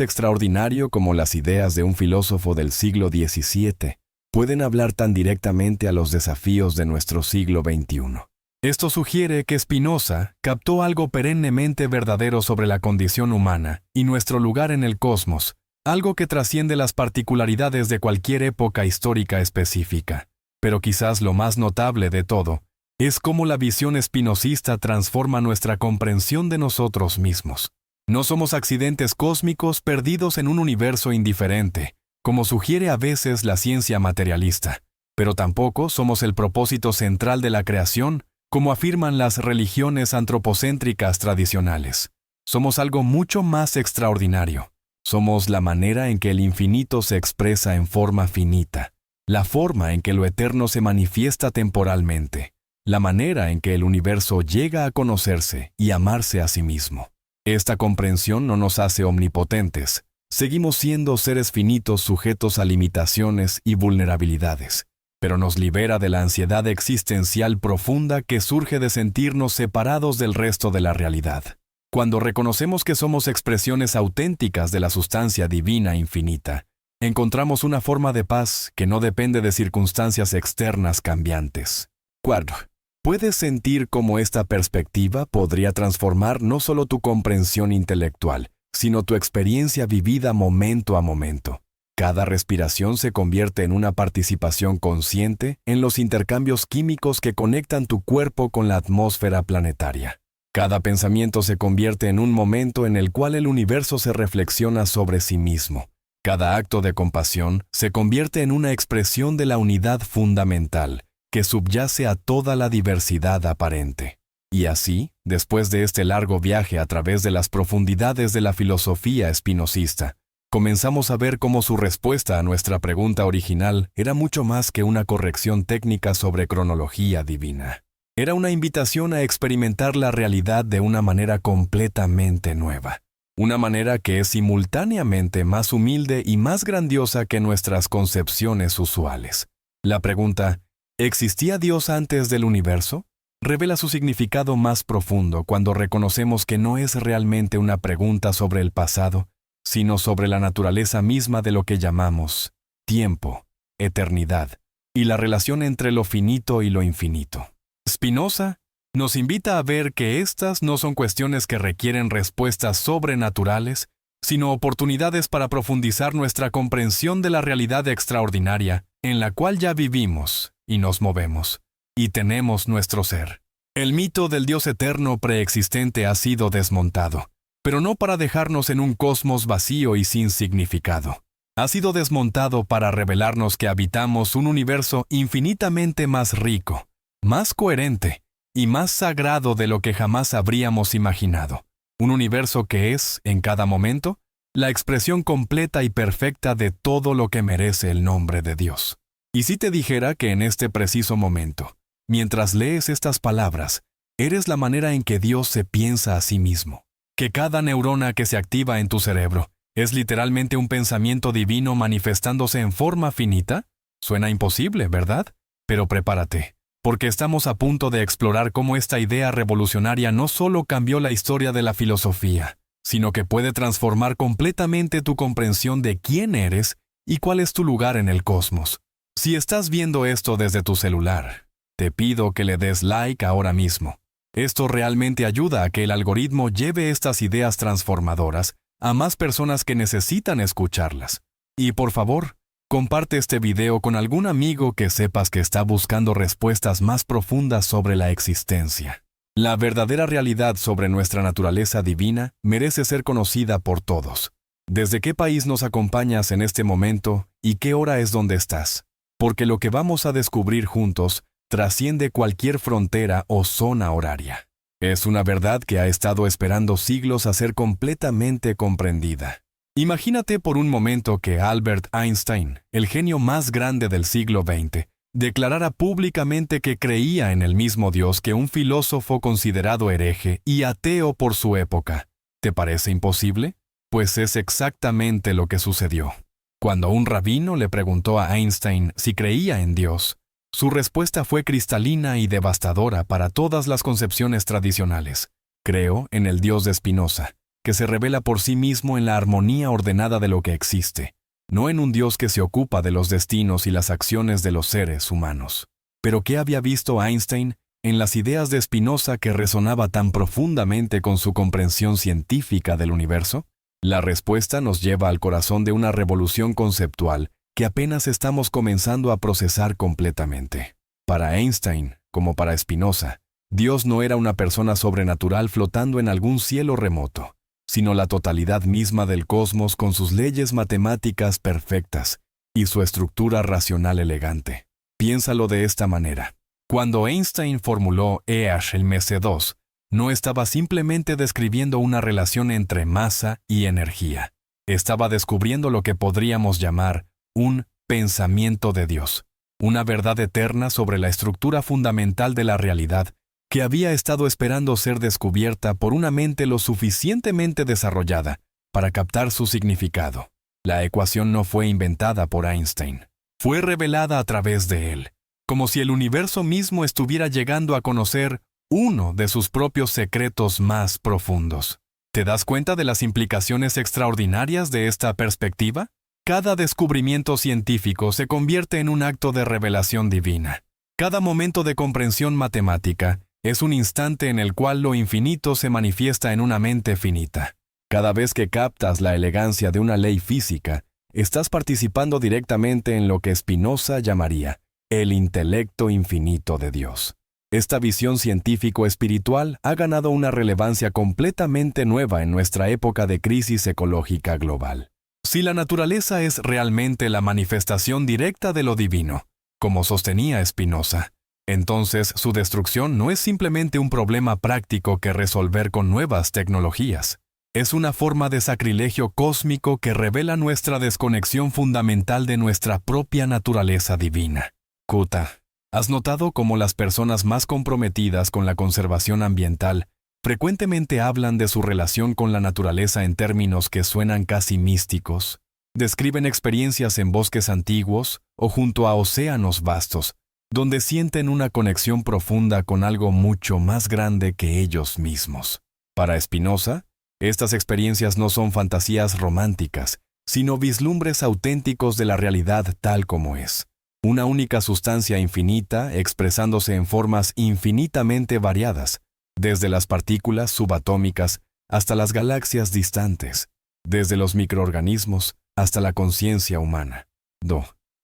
extraordinario como las ideas de un filósofo del siglo XVII pueden hablar tan directamente a los desafíos de nuestro siglo XXI. Esto sugiere que Spinoza captó algo perennemente verdadero sobre la condición humana y nuestro lugar en el cosmos, algo que trasciende las particularidades de cualquier época histórica específica. Pero quizás lo más notable de todo es cómo la visión espinosista transforma nuestra comprensión de nosotros mismos. No somos accidentes cósmicos perdidos en un universo indiferente, como sugiere a veces la ciencia materialista, pero tampoco somos el propósito central de la creación, como afirman las religiones antropocéntricas tradicionales. Somos algo mucho más extraordinario. Somos la manera en que el infinito se expresa en forma finita, la forma en que lo eterno se manifiesta temporalmente, la manera en que el universo llega a conocerse y amarse a sí mismo. Esta comprensión no nos hace omnipotentes. Seguimos siendo seres finitos sujetos a limitaciones y vulnerabilidades, pero nos libera de la ansiedad existencial profunda que surge de sentirnos separados del resto de la realidad. Cuando reconocemos que somos expresiones auténticas de la sustancia divina infinita, encontramos una forma de paz que no depende de circunstancias externas cambiantes. 4. Puedes sentir cómo esta perspectiva podría transformar no solo tu comprensión intelectual, sino tu experiencia vivida momento a momento. Cada respiración se convierte en una participación consciente en los intercambios químicos que conectan tu cuerpo con la atmósfera planetaria. Cada pensamiento se convierte en un momento en el cual el universo se reflexiona sobre sí mismo. Cada acto de compasión se convierte en una expresión de la unidad fundamental que subyace a toda la diversidad aparente. Y así, después de este largo viaje a través de las profundidades de la filosofía espinosista, comenzamos a ver cómo su respuesta a nuestra pregunta original era mucho más que una corrección técnica sobre cronología divina. Era una invitación a experimentar la realidad de una manera completamente nueva. Una manera que es simultáneamente más humilde y más grandiosa que nuestras concepciones usuales. La pregunta, ¿existía Dios antes del universo? Revela su significado más profundo cuando reconocemos que no es realmente una pregunta sobre el pasado, sino sobre la naturaleza misma de lo que llamamos tiempo, eternidad, y la relación entre lo finito y lo infinito. Spinoza nos invita a ver que estas no son cuestiones que requieren respuestas sobrenaturales, sino oportunidades para profundizar nuestra comprensión de la realidad extraordinaria en la cual ya vivimos y nos movemos, y tenemos nuestro ser. El mito del Dios eterno preexistente ha sido desmontado, pero no para dejarnos en un cosmos vacío y sin significado. Ha sido desmontado para revelarnos que habitamos un universo infinitamente más rico, más coherente y más sagrado de lo que jamás habríamos imaginado. Un universo que es, en cada momento, la expresión completa y perfecta de todo lo que merece el nombre de Dios. Y si te dijera que en este preciso momento, mientras lees estas palabras, eres la manera en que Dios se piensa a sí mismo, que cada neurona que se activa en tu cerebro es literalmente un pensamiento divino manifestándose en forma finita, suena imposible, ¿verdad? Pero prepárate, porque estamos a punto de explorar cómo esta idea revolucionaria no solo cambió la historia de la filosofía, sino que puede transformar completamente tu comprensión de quién eres y cuál es tu lugar en el cosmos. Si estás viendo esto desde tu celular, te pido que le des like ahora mismo. Esto realmente ayuda a que el algoritmo lleve estas ideas transformadoras a más personas que necesitan escucharlas. Y por favor, Comparte este video con algún amigo que sepas que está buscando respuestas más profundas sobre la existencia. La verdadera realidad sobre nuestra naturaleza divina merece ser conocida por todos. ¿Desde qué país nos acompañas en este momento y qué hora es donde estás? Porque lo que vamos a descubrir juntos trasciende cualquier frontera o zona horaria. Es una verdad que ha estado esperando siglos a ser completamente comprendida. Imagínate por un momento que Albert Einstein, el genio más grande del siglo XX, declarara públicamente que creía en el mismo Dios que un filósofo considerado hereje y ateo por su época. ¿Te parece imposible? Pues es exactamente lo que sucedió. Cuando un rabino le preguntó a Einstein si creía en Dios, su respuesta fue cristalina y devastadora para todas las concepciones tradicionales. Creo en el Dios de Spinoza, que se revela por sí mismo en la armonía ordenada de lo que existe, no en un Dios que se ocupa de los destinos y las acciones de los seres humanos. ¿Pero qué había visto Einstein en las ideas de Spinoza que resonaba tan profundamente con su comprensión científica del universo? La respuesta nos lleva al corazón de una revolución conceptual que apenas estamos comenzando a procesar completamente. Para Einstein, como para Spinoza, Dios no era una persona sobrenatural flotando en algún cielo remoto, sino la totalidad misma del cosmos con sus leyes matemáticas perfectas y su estructura racional elegante. Piénsalo de esta manera. Cuando Einstein formuló E·2, no estaba simplemente describiendo una relación entre masa y energía. Estaba descubriendo lo que podríamos llamar un pensamiento de Dios, una verdad eterna sobre la estructura fundamental de la realidad que había estado esperando ser descubierta por una mente lo suficientemente desarrollada para captar su significado. La ecuación no fue inventada por Einstein, fue revelada a través de él, como si el universo mismo estuviera llegando a conocer uno de sus propios secretos más profundos. ¿Te das cuenta de las implicaciones extraordinarias de esta perspectiva? Cada descubrimiento científico se convierte en un acto de revelación divina. Cada momento de comprensión matemática es un instante en el cual lo infinito se manifiesta en una mente finita. Cada vez que captas la elegancia de una ley física, estás participando directamente en lo que Spinoza llamaría el intelecto infinito de Dios. Esta visión científico-espiritual ha ganado una relevancia completamente nueva en nuestra época de crisis ecológica global. Si la naturaleza es realmente la manifestación directa de lo divino, como sostenía Spinoza, entonces su destrucción no es simplemente un problema práctico que resolver con nuevas tecnologías. Es una forma de sacrilegio cósmico que revela nuestra desconexión fundamental de nuestra propia naturaleza divina. Kuta, ¿has notado cómo las personas más comprometidas con la conservación ambiental frecuentemente hablan de su relación con la naturaleza en términos que suenan casi místicos? Describen experiencias en bosques antiguos o junto a océanos vastos, donde sienten una conexión profunda con algo mucho más grande que ellos mismos. Para Spinoza, estas experiencias no son fantasías románticas, sino vislumbres auténticos de la realidad tal como es. Una única sustancia infinita expresándose en formas infinitamente variadas, desde las partículas subatómicas hasta las galaxias distantes, desde los microorganismos hasta la conciencia humana.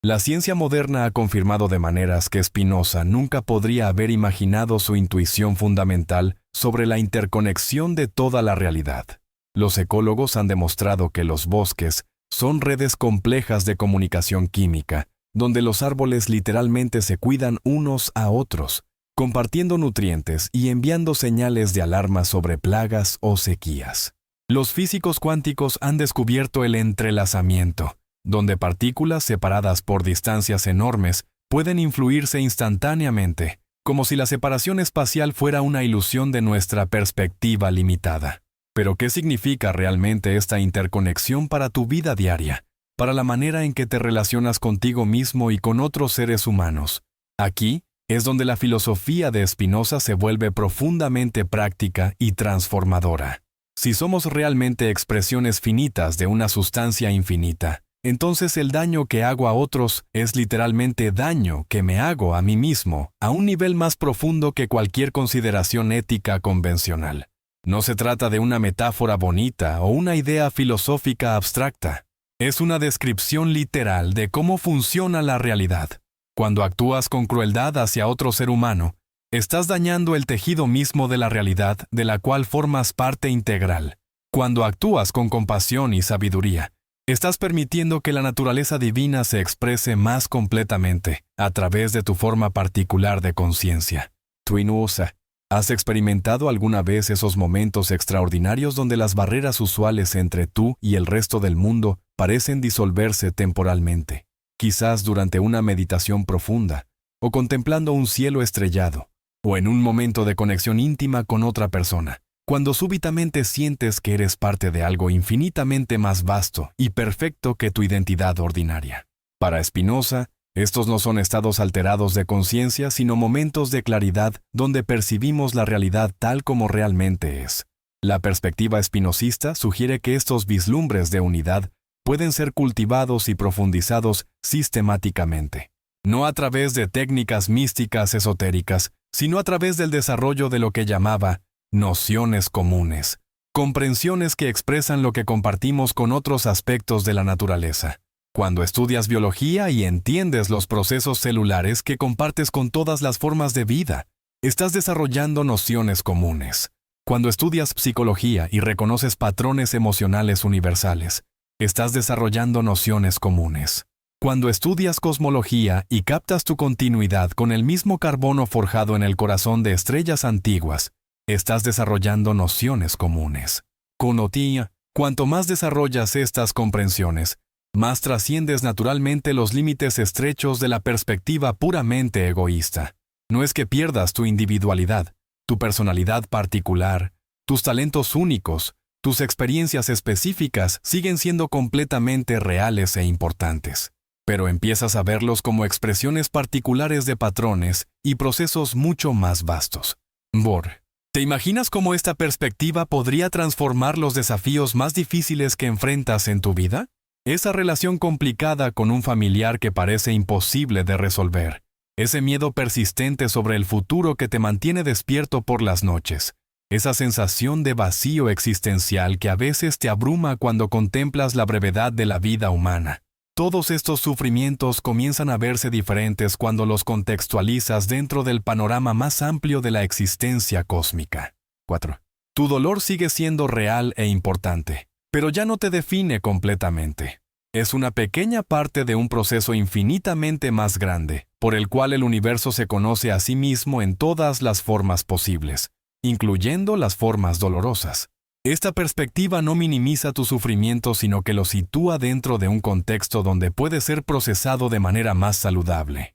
La ciencia moderna ha confirmado de maneras que Spinoza nunca podría haber imaginado su intuición fundamental sobre la interconexión de toda la realidad. Los ecólogos han demostrado que los bosques son redes complejas de comunicación química, donde los árboles literalmente se cuidan unos a otros, compartiendo nutrientes y enviando señales de alarma sobre plagas o sequías. Los físicos cuánticos han descubierto el entrelazamiento, donde partículas separadas por distancias enormes pueden influirse instantáneamente, como si la separación espacial fuera una ilusión de nuestra perspectiva limitada. Pero ¿qué significa realmente esta interconexión para tu vida diaria, para la manera en que te relacionas contigo mismo y con otros seres humanos? Aquí es donde la filosofía de Spinoza se vuelve profundamente práctica y transformadora. Si somos realmente expresiones finitas de una sustancia infinita, entonces el daño que hago a otros es literalmente daño que me hago a mí mismo, a un nivel más profundo que cualquier consideración ética convencional. No se trata de una metáfora bonita o una idea filosófica abstracta. Es una descripción literal de cómo funciona la realidad. Cuando actúas con crueldad hacia otro ser humano, estás dañando el tejido mismo de la realidad de la cual formas parte integral. Cuando actúas con compasión y sabiduría, estás permitiendo que la naturaleza divina se exprese más completamente a través de tu forma particular de conciencia. Twinuosa, ¿has experimentado alguna vez esos momentos extraordinarios donde las barreras usuales entre tú y el resto del mundo parecen disolverse temporalmente? Quizás durante una meditación profunda, o contemplando un cielo estrellado, o en un momento de conexión íntima con otra persona, cuando súbitamente sientes que eres parte de algo infinitamente más vasto y perfecto que tu identidad ordinaria. Para Spinoza, estos no son estados alterados de conciencia, sino momentos de claridad donde percibimos la realidad tal como realmente es. La perspectiva espinosista sugiere que estos vislumbres de unidad pueden ser cultivados y profundizados sistemáticamente, no a través de técnicas místicas esotéricas, sino a través del desarrollo de lo que llamaba nociones comunes, comprensiones que expresan lo que compartimos con otros aspectos de la naturaleza. Cuando estudias biología y entiendes los procesos celulares que compartes con todas las formas de vida, estás desarrollando nociones comunes. Cuando estudias psicología y reconoces patrones emocionales universales, estás desarrollando nociones comunes. Cuando estudias cosmología y captas tu continuidad con el mismo carbono forjado en el corazón de estrellas antiguas, estás desarrollando nociones comunes. Conotía, cuanto más desarrollas estas comprensiones, más trasciendes naturalmente los límites estrechos de la perspectiva puramente egoísta. No es que pierdas tu individualidad, tu personalidad particular, tus talentos únicos, tus experiencias específicas siguen siendo completamente reales e importantes, pero empiezas a verlos como expresiones particulares de patrones y procesos mucho más vastos. Bohr, ¿te imaginas cómo esta perspectiva podría transformar los desafíos más difíciles que enfrentas en tu vida? Esa relación complicada con un familiar que parece imposible de resolver, ese miedo persistente sobre el futuro que te mantiene despierto por las noches, esa sensación de vacío existencial que a veces te abruma cuando contemplas la brevedad de la vida humana. Todos estos sufrimientos comienzan a verse diferentes cuando los contextualizas dentro del panorama más amplio de la existencia cósmica. 4. Tu dolor sigue siendo real e importante, pero ya no te define completamente. Es una pequeña parte de un proceso infinitamente más grande, por el cual el universo se conoce a sí mismo en todas las formas posibles, incluyendo las formas dolorosas. Esta perspectiva no minimiza tu sufrimiento, sino que lo sitúa dentro de un contexto donde puede ser procesado de manera más saludable.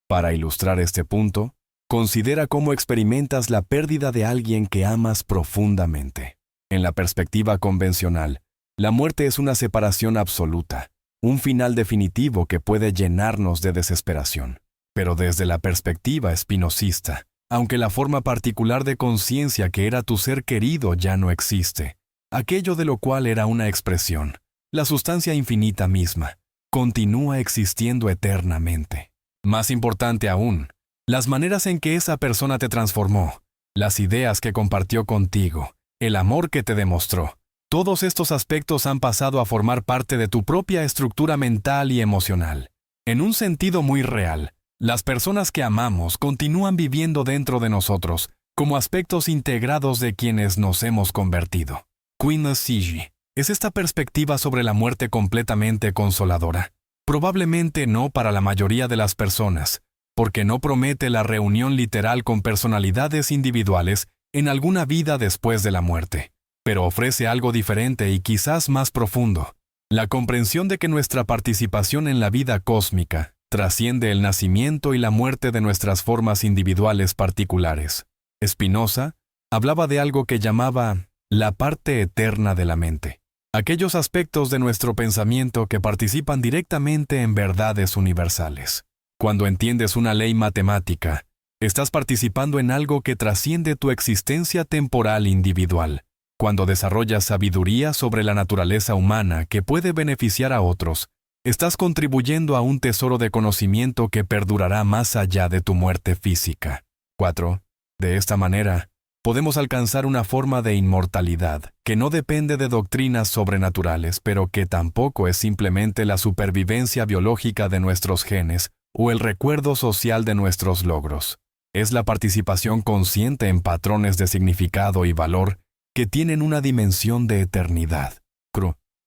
Para ilustrar este punto, considera cómo experimentas la pérdida de alguien que amas profundamente. En la perspectiva convencional, la muerte es una separación absoluta, un final definitivo que puede llenarnos de desesperación. Pero desde la perspectiva espinosista, aunque la forma particular de conciencia que era tu ser querido ya no existe, aquello de lo cual era una expresión, la sustancia infinita misma, continúa existiendo eternamente. Más importante aún, las maneras en que esa persona te transformó, las ideas que compartió contigo, el amor que te demostró, todos estos aspectos han pasado a formar parte de tu propia estructura mental y emocional. En un sentido muy real, las personas que amamos continúan viviendo dentro de nosotros, como aspectos integrados de quienes nos hemos convertido. Queen Sigi, ¿es esta perspectiva sobre la muerte completamente consoladora? Probablemente no para la mayoría de las personas, porque no promete la reunión literal con personalidades individuales en alguna vida después de la muerte, pero ofrece algo diferente y quizás más profundo, la comprensión de que nuestra participación en la vida cósmica trasciende el nacimiento y la muerte de nuestras formas individuales particulares. Spinoza hablaba de algo que llamaba la parte eterna de la mente, aquellos aspectos de nuestro pensamiento que participan directamente en verdades universales. Cuando entiendes una ley matemática, estás participando en algo que trasciende tu existencia temporal individual. Cuando desarrollas sabiduría sobre la naturaleza humana que puede beneficiar a otros, estás contribuyendo a un tesoro de conocimiento que perdurará más allá de tu muerte física. 4. De esta manera, Podemos alcanzar una forma de inmortalidad que no depende de doctrinas sobrenaturales, pero que tampoco es simplemente la supervivencia biológica de nuestros genes o el recuerdo social de nuestros logros. Es la participación consciente en patrones de significado y valor que tienen una dimensión de eternidad.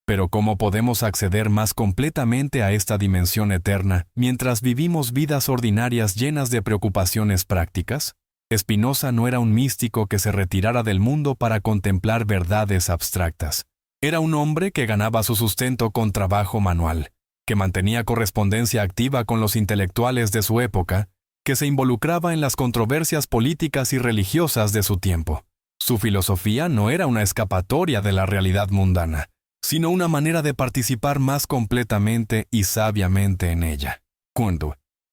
Pero ¿cómo podemos acceder más completamente a esta dimensión eterna mientras vivimos vidas ordinarias llenas de preocupaciones prácticas? Spinoza no era un místico que se retirara del mundo para contemplar verdades abstractas. Era un hombre que ganaba su sustento con trabajo manual, que mantenía correspondencia activa con los intelectuales de su época, que se involucraba en las controversias políticas y religiosas de su tiempo. Su filosofía no era una escapatoria de la realidad mundana, sino una manera de participar más completamente y sabiamente en ella.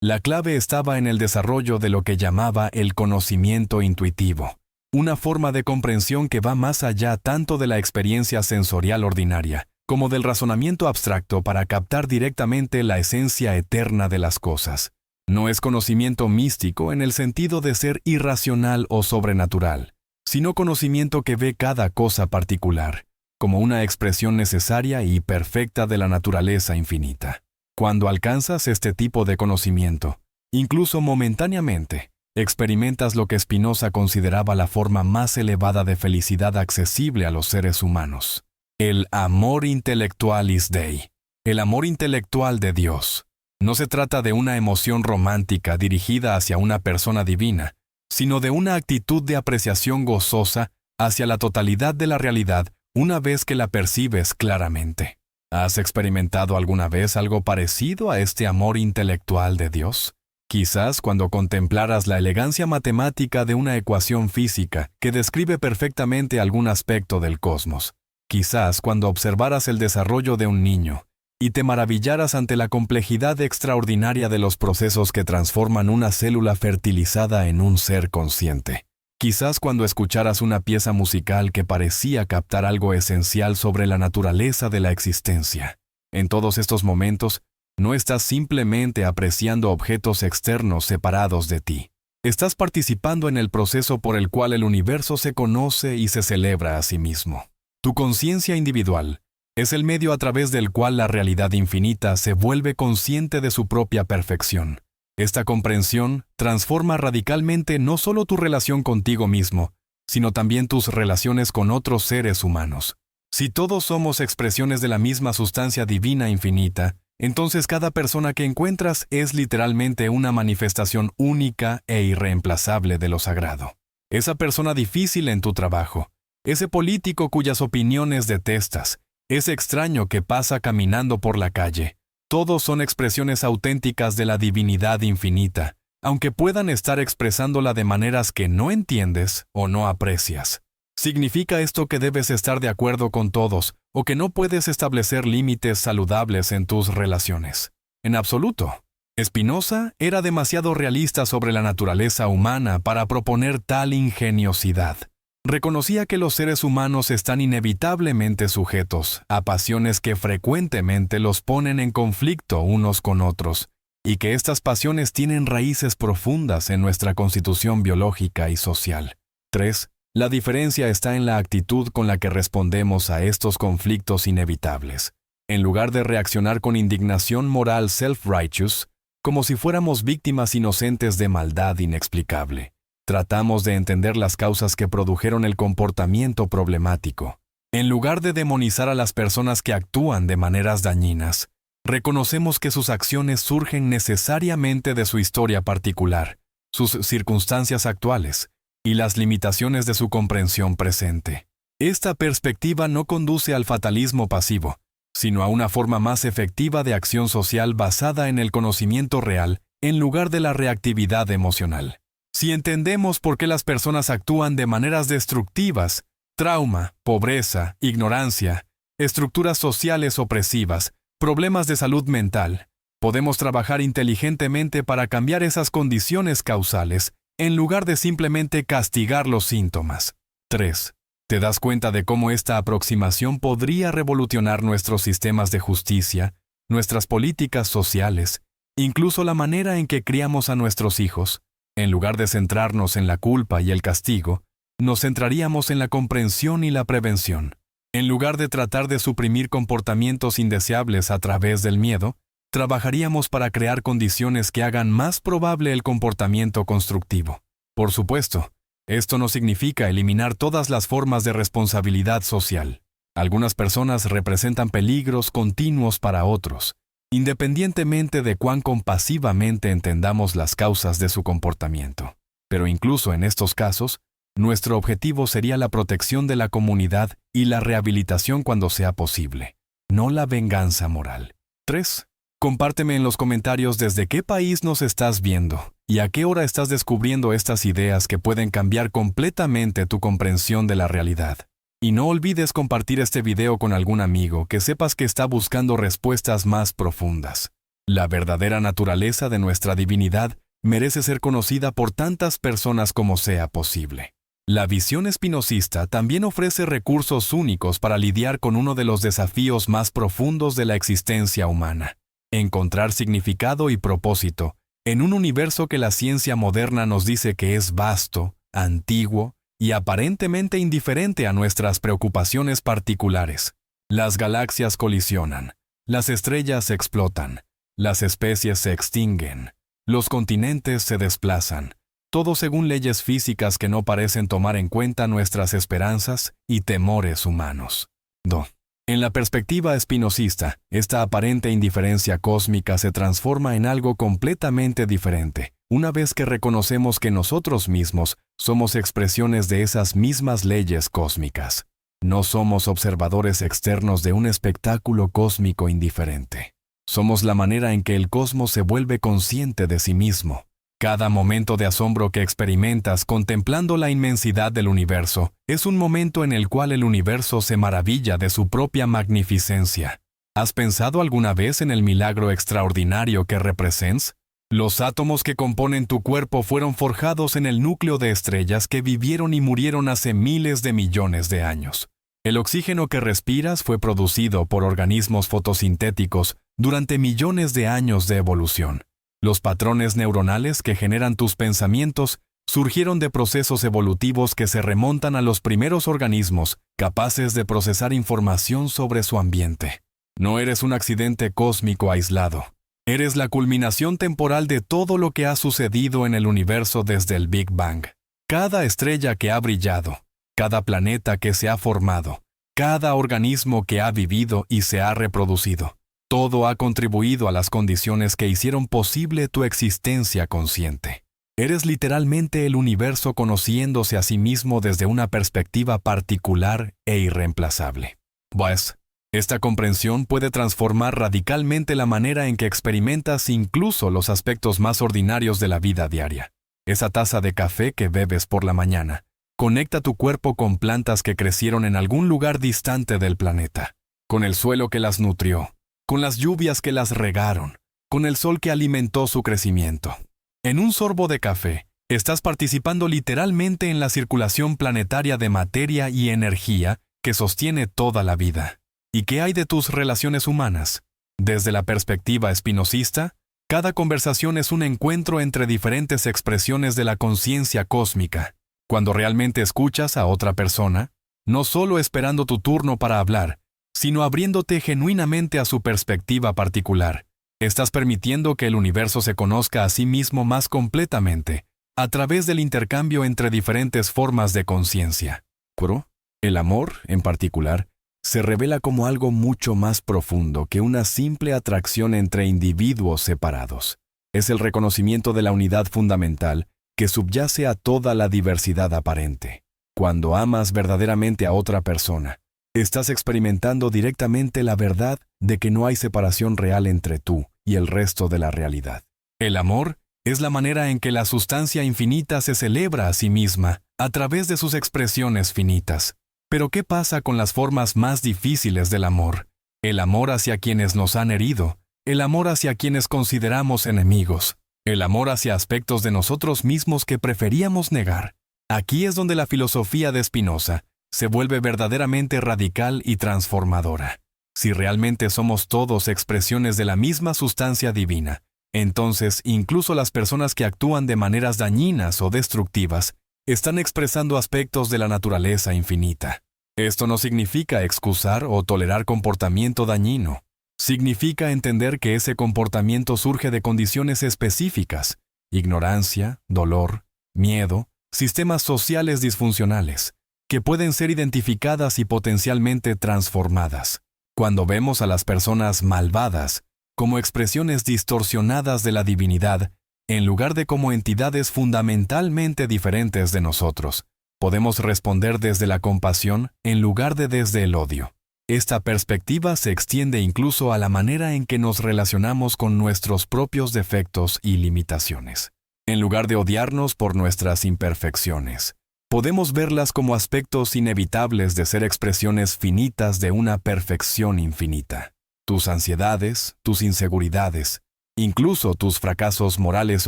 La clave estaba en el desarrollo de lo que llamaba el conocimiento intuitivo, una forma de comprensión que va más allá tanto de la experiencia sensorial ordinaria, como del razonamiento abstracto para captar directamente la esencia eterna de las cosas. No es conocimiento místico en el sentido de ser irracional o sobrenatural, sino conocimiento que ve cada cosa particular, como una expresión necesaria y perfecta de la naturaleza infinita. Cuando alcanzas este tipo de conocimiento, incluso momentáneamente, experimentas lo que Spinoza consideraba la forma más elevada de felicidad accesible a los seres humanos. El amor intellectualis Dei, el amor intelectual de Dios. No se trata de una emoción romántica dirigida hacia una persona divina, sino de una actitud de apreciación gozosa hacia la totalidad de la realidad una vez que la percibes claramente. ¿Has experimentado alguna vez algo parecido a este amor intelectual de Dios? Quizás cuando contemplaras la elegancia matemática de una ecuación física que describe perfectamente algún aspecto del cosmos. Quizás cuando observaras el desarrollo de un niño y te maravillaras ante la complejidad extraordinaria de los procesos que transforman una célula fertilizada en un ser consciente. Quizás cuando escucharas una pieza musical que parecía captar algo esencial sobre la naturaleza de la existencia. En todos estos momentos, no estás simplemente apreciando objetos externos separados de ti. Estás participando en el proceso por el cual el universo se conoce y se celebra a sí mismo. Tu conciencia individual es el medio a través del cual la realidad infinita se vuelve consciente de su propia perfección. Esta comprensión transforma radicalmente no solo tu relación contigo mismo, sino también tus relaciones con otros seres humanos. Si todos somos expresiones de la misma sustancia divina infinita, entonces cada persona que encuentras es literalmente una manifestación única e irreemplazable de lo sagrado. Esa persona difícil en tu trabajo, ese político cuyas opiniones detestas, ese extraño que pasa caminando por la calle, todos son expresiones auténticas de la divinidad infinita, aunque puedan estar expresándola de maneras que no entiendes o no aprecias. ¿Significa esto que debes estar de acuerdo con todos o que no puedes establecer límites saludables en tus relaciones? En absoluto. Spinoza era demasiado realista sobre la naturaleza humana para proponer tal ingeniosidad. Reconocía que los seres humanos están inevitablemente sujetos a pasiones que frecuentemente los ponen en conflicto unos con otros, y que estas pasiones tienen raíces profundas en nuestra constitución biológica y social. 3. La diferencia está en la actitud con la que respondemos a estos conflictos inevitables. En lugar de reaccionar con indignación moral self-righteous, como si fuéramos víctimas inocentes de maldad inexplicable, tratamos de entender las causas que produjeron el comportamiento problemático. En lugar de demonizar a las personas que actúan de maneras dañinas, reconocemos que sus acciones surgen necesariamente de su historia particular, sus circunstancias actuales y las limitaciones de su comprensión presente. Esta perspectiva no conduce al fatalismo pasivo, sino a una forma más efectiva de acción social basada en el conocimiento real en lugar de la reactividad emocional. Si entendemos por qué las personas actúan de maneras destructivas, trauma, pobreza, ignorancia, estructuras sociales opresivas, problemas de salud mental, podemos trabajar inteligentemente para cambiar esas condiciones causales en lugar de simplemente castigar los síntomas. 3. ¿Te das cuenta de cómo esta aproximación podría revolucionar nuestros sistemas de justicia, nuestras políticas sociales, incluso la manera en que criamos a nuestros hijos? En lugar de centrarnos en la culpa y el castigo, nos centraríamos en la comprensión y la prevención. En lugar de tratar de suprimir comportamientos indeseables a través del miedo, trabajaríamos para crear condiciones que hagan más probable el comportamiento constructivo. Por supuesto, esto no significa eliminar todas las formas de responsabilidad social. Algunas personas representan peligros continuos para otros, independientemente de cuán compasivamente entendamos las causas de su comportamiento. Pero incluso en estos casos, nuestro objetivo sería la protección de la comunidad y la rehabilitación cuando sea posible, no la venganza moral. 3. Compárteme en los comentarios desde qué país nos estás viendo y a qué hora estás descubriendo estas ideas que pueden cambiar completamente tu comprensión de la realidad. Y no olvides compartir este video con algún amigo que sepas que está buscando respuestas más profundas. La verdadera naturaleza de nuestra divinidad merece ser conocida por tantas personas como sea posible. La visión espinosista también ofrece recursos únicos para lidiar con uno de los desafíos más profundos de la existencia humana: encontrar significado y propósito en un universo que la ciencia moderna nos dice que es vasto, antiguo y aparentemente indiferente a nuestras preocupaciones particulares. Las galaxias colisionan, las estrellas explotan, las especies se extinguen, los continentes se desplazan, todo según leyes físicas que no parecen tomar en cuenta nuestras esperanzas y temores humanos. 2. En la perspectiva espinosista, esta aparente indiferencia cósmica se transforma en algo completamente diferente, una vez que reconocemos que nosotros mismos somos expresiones de esas mismas leyes cósmicas. No somos observadores externos de un espectáculo cósmico indiferente. Somos la manera en que el cosmos se vuelve consciente de sí mismo. Cada momento de asombro que experimentas contemplando la inmensidad del universo es un momento en el cual el universo se maravilla de su propia magnificencia. ¿Has pensado alguna vez en el milagro extraordinario que representas? Los átomos que componen tu cuerpo fueron forjados en el núcleo de estrellas que vivieron y murieron hace miles de millones de años. El oxígeno que respiras fue producido por organismos fotosintéticos durante millones de años de evolución. Los patrones neuronales que generan tus pensamientos surgieron de procesos evolutivos que se remontan a los primeros organismos capaces de procesar información sobre su ambiente. No eres un accidente cósmico aislado. Eres la culminación temporal de todo lo que ha sucedido en el universo desde el Big Bang. Cada estrella que ha brillado, cada planeta que se ha formado, cada organismo que ha vivido y se ha reproducido, todo ha contribuido a las condiciones que hicieron posible tu existencia consciente. Eres literalmente el universo conociéndose a sí mismo desde una perspectiva particular e irreemplazable. Pues, esta comprensión puede transformar radicalmente la manera en que experimentas incluso los aspectos más ordinarios de la vida diaria. Esa taza de café que bebes por la mañana conecta tu cuerpo con plantas que crecieron en algún lugar distante del planeta, con el suelo que las nutrió, con las lluvias que las regaron, con el sol que alimentó su crecimiento. En un sorbo de café, estás participando literalmente en la circulación planetaria de materia y energía que sostiene toda la vida. ¿Y qué hay de tus relaciones humanas? Desde la perspectiva espinosista, cada conversación es un encuentro entre diferentes expresiones de la conciencia cósmica. Cuando realmente escuchas a otra persona, no solo esperando tu turno para hablar, sino abriéndote genuinamente a su perspectiva particular, estás permitiendo que el universo se conozca a sí mismo más completamente, a través del intercambio entre diferentes formas de conciencia. Pero el amor, en particular, se revela como algo mucho más profundo que una simple atracción entre individuos separados. Es el reconocimiento de la unidad fundamental que subyace a toda la diversidad aparente. Cuando amas verdaderamente a otra persona, estás experimentando directamente la verdad de que no hay separación real entre tú y el resto de la realidad. El amor es la manera en que la sustancia infinita se celebra a sí misma a través de sus expresiones finitas. Pero ¿qué pasa con las formas más difíciles del amor? El amor hacia quienes nos han herido, el amor hacia quienes consideramos enemigos, el amor hacia aspectos de nosotros mismos que preferíamos negar. Aquí es donde la filosofía de Spinoza se vuelve verdaderamente radical y transformadora. Si realmente somos todos expresiones de la misma sustancia divina, entonces incluso las personas que actúan de maneras dañinas o destructivas están expresando aspectos de la naturaleza infinita. Esto no significa excusar o tolerar comportamiento dañino. Significa entender que ese comportamiento surge de condiciones específicas: ignorancia, dolor, miedo, sistemas sociales disfuncionales, que pueden ser identificadas y potencialmente transformadas. Cuando vemos a las personas malvadas como expresiones distorsionadas de la divinidad, en lugar de como entidades fundamentalmente diferentes de nosotros, podemos responder desde la compasión en lugar de desde el odio. Esta perspectiva se extiende incluso a la manera en que nos relacionamos con nuestros propios defectos y limitaciones. En lugar de odiarnos por nuestras imperfecciones, podemos verlas como aspectos inevitables de ser expresiones finitas de una perfección infinita. Tus ansiedades, tus inseguridades, incluso tus fracasos morales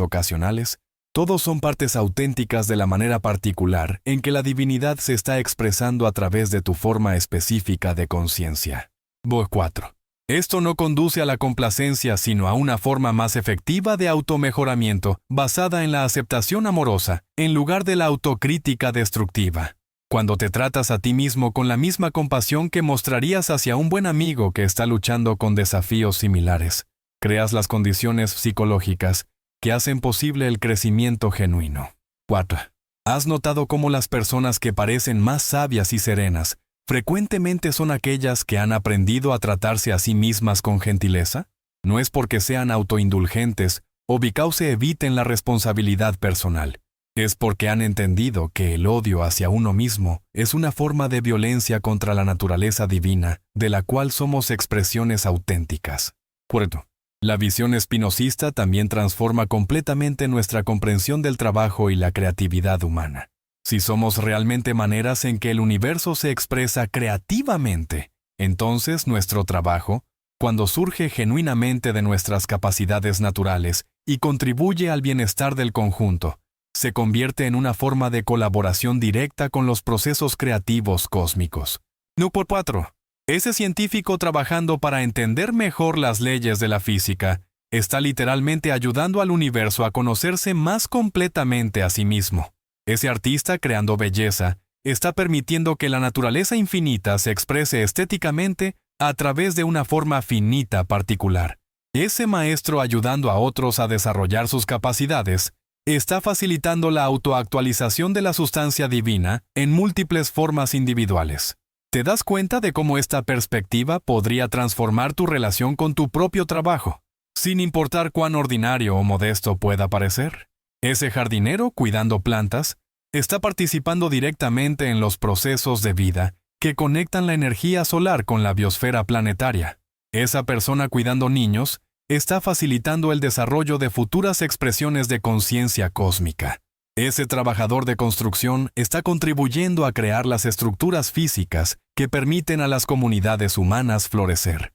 ocasionales, todos son partes auténticas de la manera particular en que la divinidad se está expresando a través de tu forma específica de conciencia. 4. Esto no conduce a la complacencia, sino a una forma más efectiva de automejoramiento, basada en la aceptación amorosa, en lugar de la autocrítica destructiva. Cuando te tratas a ti mismo con la misma compasión que mostrarías hacia un buen amigo que está luchando con desafíos similares, creas las condiciones psicológicas que hacen posible el crecimiento genuino. 4. ¿Has notado cómo las personas que parecen más sabias y serenas frecuentemente son aquellas que han aprendido a tratarse a sí mismas con gentileza? No es porque sean autoindulgentes o because eviten la responsabilidad personal. Es porque han entendido que el odio hacia uno mismo es una forma de violencia contra la naturaleza divina, de la cual somos expresiones auténticas. 4. La visión espinosista también transforma completamente nuestra comprensión del trabajo y la creatividad humana. Si somos realmente maneras en que el universo se expresa creativamente, entonces nuestro trabajo, cuando surge genuinamente de nuestras capacidades naturales y contribuye al bienestar del conjunto, se convierte en una forma de colaboración directa con los procesos creativos cósmicos. 4. Ese científico trabajando para entender mejor las leyes de la física está literalmente ayudando al universo a conocerse más completamente a sí mismo. Ese artista creando belleza está permitiendo que la naturaleza infinita se exprese estéticamente a través de una forma finita particular. Ese maestro ayudando a otros a desarrollar sus capacidades está facilitando la autoactualización de la sustancia divina en múltiples formas individuales. ¿Te das cuenta de cómo esta perspectiva podría transformar tu relación con tu propio trabajo, sin importar cuán ordinario o modesto pueda parecer? Ese jardinero cuidando plantas está participando directamente en los procesos de vida que conectan la energía solar con la biosfera planetaria. Esa persona cuidando niños está facilitando el desarrollo de futuras expresiones de conciencia cósmica. Ese trabajador de construcción está contribuyendo a crear las estructuras físicas que permiten a las comunidades humanas florecer.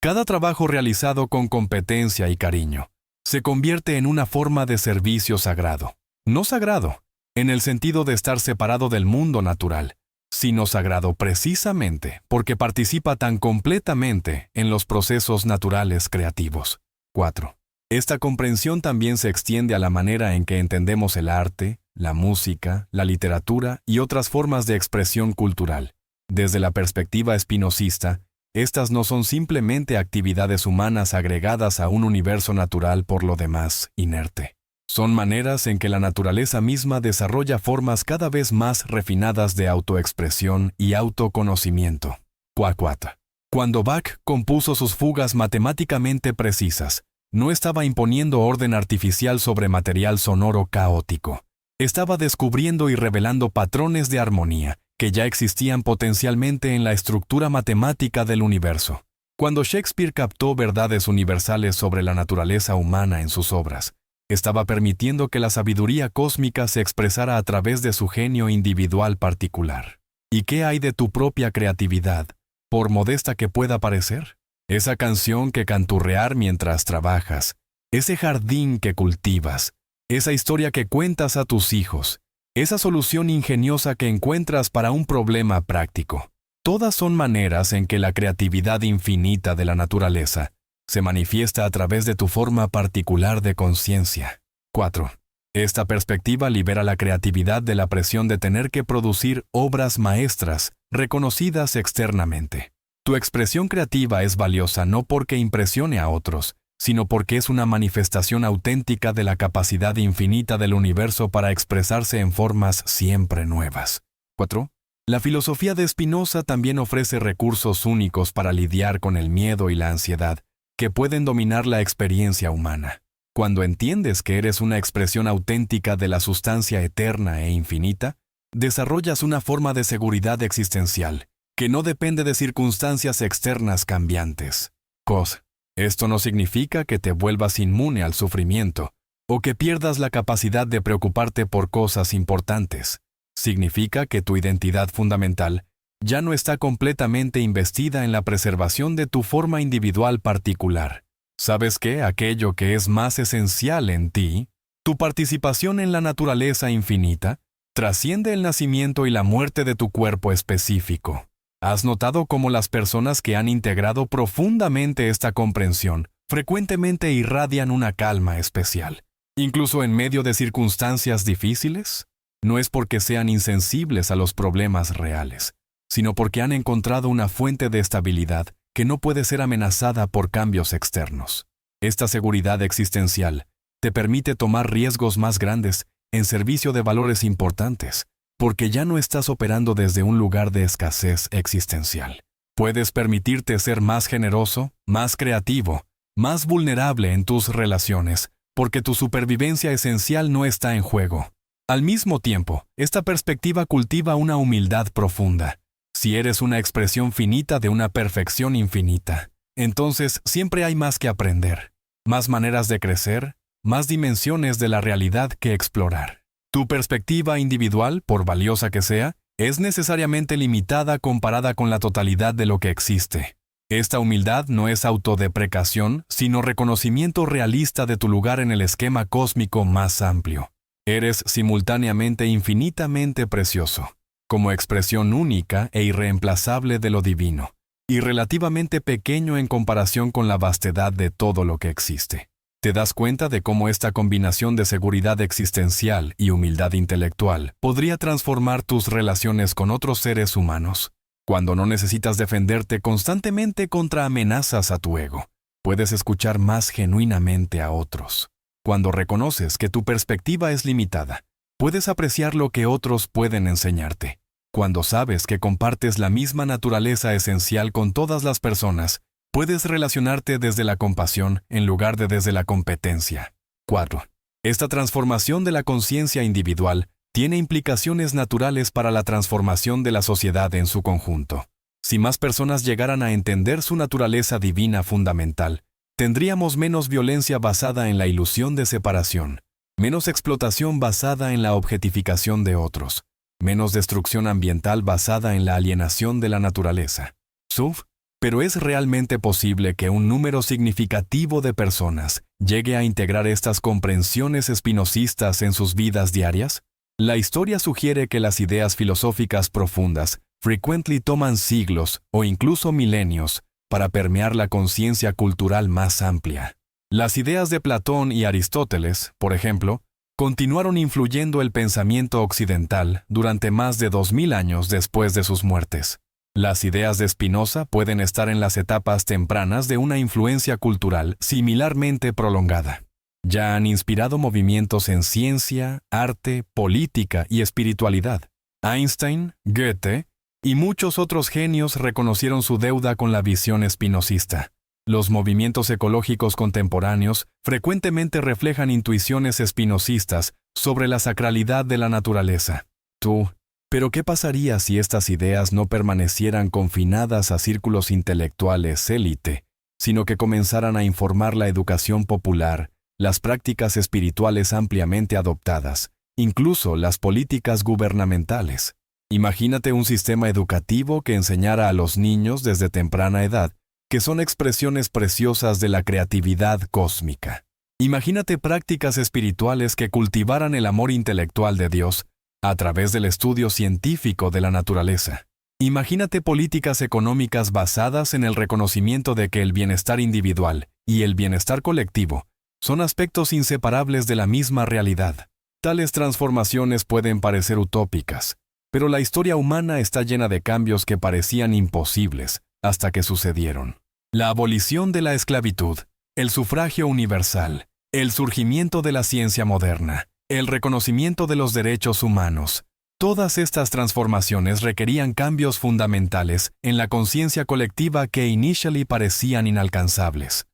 Cada trabajo realizado con competencia y cariño se convierte en una forma de servicio sagrado. No sagrado, en el sentido de estar separado del mundo natural, sino sagrado precisamente porque participa tan completamente en los procesos naturales creativos. 4. Esta comprensión también se extiende a la manera en que entendemos el arte, la música, la literatura y otras formas de expresión cultural. Desde la perspectiva espinosista, estas no son simplemente actividades humanas agregadas a un universo natural por lo demás inerte. Son maneras en que la naturaleza misma desarrolla formas cada vez más refinadas de autoexpresión y autoconocimiento. 4. Cuando Bach compuso sus fugas matemáticamente precisas, no estaba imponiendo orden artificial sobre material sonoro caótico. Estaba descubriendo y revelando patrones de armonía que ya existían potencialmente en la estructura matemática del universo. Cuando Shakespeare captó verdades universales sobre la naturaleza humana en sus obras, estaba permitiendo que la sabiduría cósmica se expresara a través de su genio individual particular. ¿Y qué hay de tu propia creatividad, por modesta que pueda parecer? Esa canción que canturrear mientras trabajas, ese jardín que cultivas, esa historia que cuentas a tus hijos, esa solución ingeniosa que encuentras para un problema práctico. Todas son maneras en que la creatividad infinita de la naturaleza se manifiesta a través de tu forma particular de conciencia. 4. Esta perspectiva libera la creatividad de la presión de tener que producir obras maestras reconocidas externamente. Tu expresión creativa es valiosa no porque impresione a otros, sino porque es una manifestación auténtica de la capacidad infinita del universo para expresarse en formas siempre nuevas. 4. La filosofía de Spinoza también ofrece recursos únicos para lidiar con el miedo y la ansiedad, que pueden dominar la experiencia humana. Cuando entiendes que eres una expresión auténtica de la sustancia eterna e infinita, desarrollas una forma de seguridad existencial, que no depende de circunstancias externas cambiantes. Cos. Esto no significa que te vuelvas inmune al sufrimiento, o que pierdas la capacidad de preocuparte por cosas importantes. Significa que tu identidad fundamental ya no está completamente investida en la preservación de tu forma individual particular. ¿Sabes qué? Aquello que es más esencial en ti, tu participación en la naturaleza infinita, trasciende el nacimiento y la muerte de tu cuerpo específico. ¿Has notado cómo las personas que han integrado profundamente esta comprensión frecuentemente irradian una calma especial, incluso en medio de circunstancias difíciles? No es porque sean insensibles a los problemas reales, sino porque han encontrado una fuente de estabilidad que no puede ser amenazada por cambios externos. Esta seguridad existencial te permite tomar riesgos más grandes en servicio de valores importantes, porque ya no estás operando desde un lugar de escasez existencial. Puedes permitirte ser más generoso, más creativo, más vulnerable en tus relaciones, porque tu supervivencia esencial no está en juego. Al mismo tiempo, esta perspectiva cultiva una humildad profunda. Si eres una expresión finita de una perfección infinita, entonces siempre hay más que aprender, más maneras de crecer, más dimensiones de la realidad que explorar. Tu perspectiva individual, por valiosa que sea, es necesariamente limitada comparada con la totalidad de lo que existe. Esta humildad no es autodeprecación, sino reconocimiento realista de tu lugar en el esquema cósmico más amplio. Eres simultáneamente infinitamente precioso, como expresión única e irreemplazable de lo divino, y relativamente pequeño en comparación con la vastedad de todo lo que existe. ¿Te das cuenta de cómo esta combinación de seguridad existencial y humildad intelectual podría transformar tus relaciones con otros seres humanos? Cuando no necesitas defenderte constantemente contra amenazas a tu ego, puedes escuchar más genuinamente a otros. Cuando reconoces que tu perspectiva es limitada, puedes apreciar lo que otros pueden enseñarte. Cuando sabes que compartes la misma naturaleza esencial con todas las personas, puedes relacionarte desde la compasión en lugar de desde la competencia. 4. Esta transformación de la conciencia individual tiene implicaciones naturales para la transformación de la sociedad en su conjunto. Si más personas llegaran a entender su naturaleza divina fundamental, tendríamos menos violencia basada en la ilusión de separación, menos explotación basada en la objetificación de otros, menos destrucción ambiental basada en la alienación de la naturaleza. Pero ¿es realmente posible que un número significativo de personas llegue a integrar estas comprensiones espinocistas en sus vidas diarias? La historia sugiere que las ideas filosóficas profundas frecuentemente toman siglos o incluso milenios para permear la conciencia cultural más amplia. Las ideas de Platón y Aristóteles, por ejemplo, continuaron influyendo el pensamiento occidental durante más de 2000 años después de sus muertes. Las ideas de Spinoza pueden estar en las etapas tempranas de una influencia cultural similarmente prolongada. Ya han inspirado movimientos en ciencia, arte, política y espiritualidad. Einstein, Goethe y muchos otros genios reconocieron su deuda con la visión espinosista. Los movimientos ecológicos contemporáneos frecuentemente reflejan intuiciones espinocistas sobre la sacralidad de la naturaleza. Pero ¿qué pasaría si estas ideas no permanecieran confinadas a círculos intelectuales élite, sino que comenzaran a informar la educación popular, las prácticas espirituales ampliamente adoptadas, incluso las políticas gubernamentales? Imagínate un sistema educativo que enseñara a los niños desde temprana edad que son expresiones preciosas de la creatividad cósmica. Imagínate prácticas espirituales que cultivaran el amor intelectual de Dios a través del estudio científico de la naturaleza. Imagínate políticas económicas basadas en el reconocimiento de que el bienestar individual y el bienestar colectivo son aspectos inseparables de la misma realidad. Tales transformaciones pueden parecer utópicas, pero la historia humana está llena de cambios que parecían imposibles hasta que sucedieron. La abolición de la esclavitud, el sufragio universal, el surgimiento de la ciencia moderna, el reconocimiento de los derechos humanos. Todas estas transformaciones requerían cambios fundamentales en la conciencia colectiva que inicialmente parecían inalcanzables.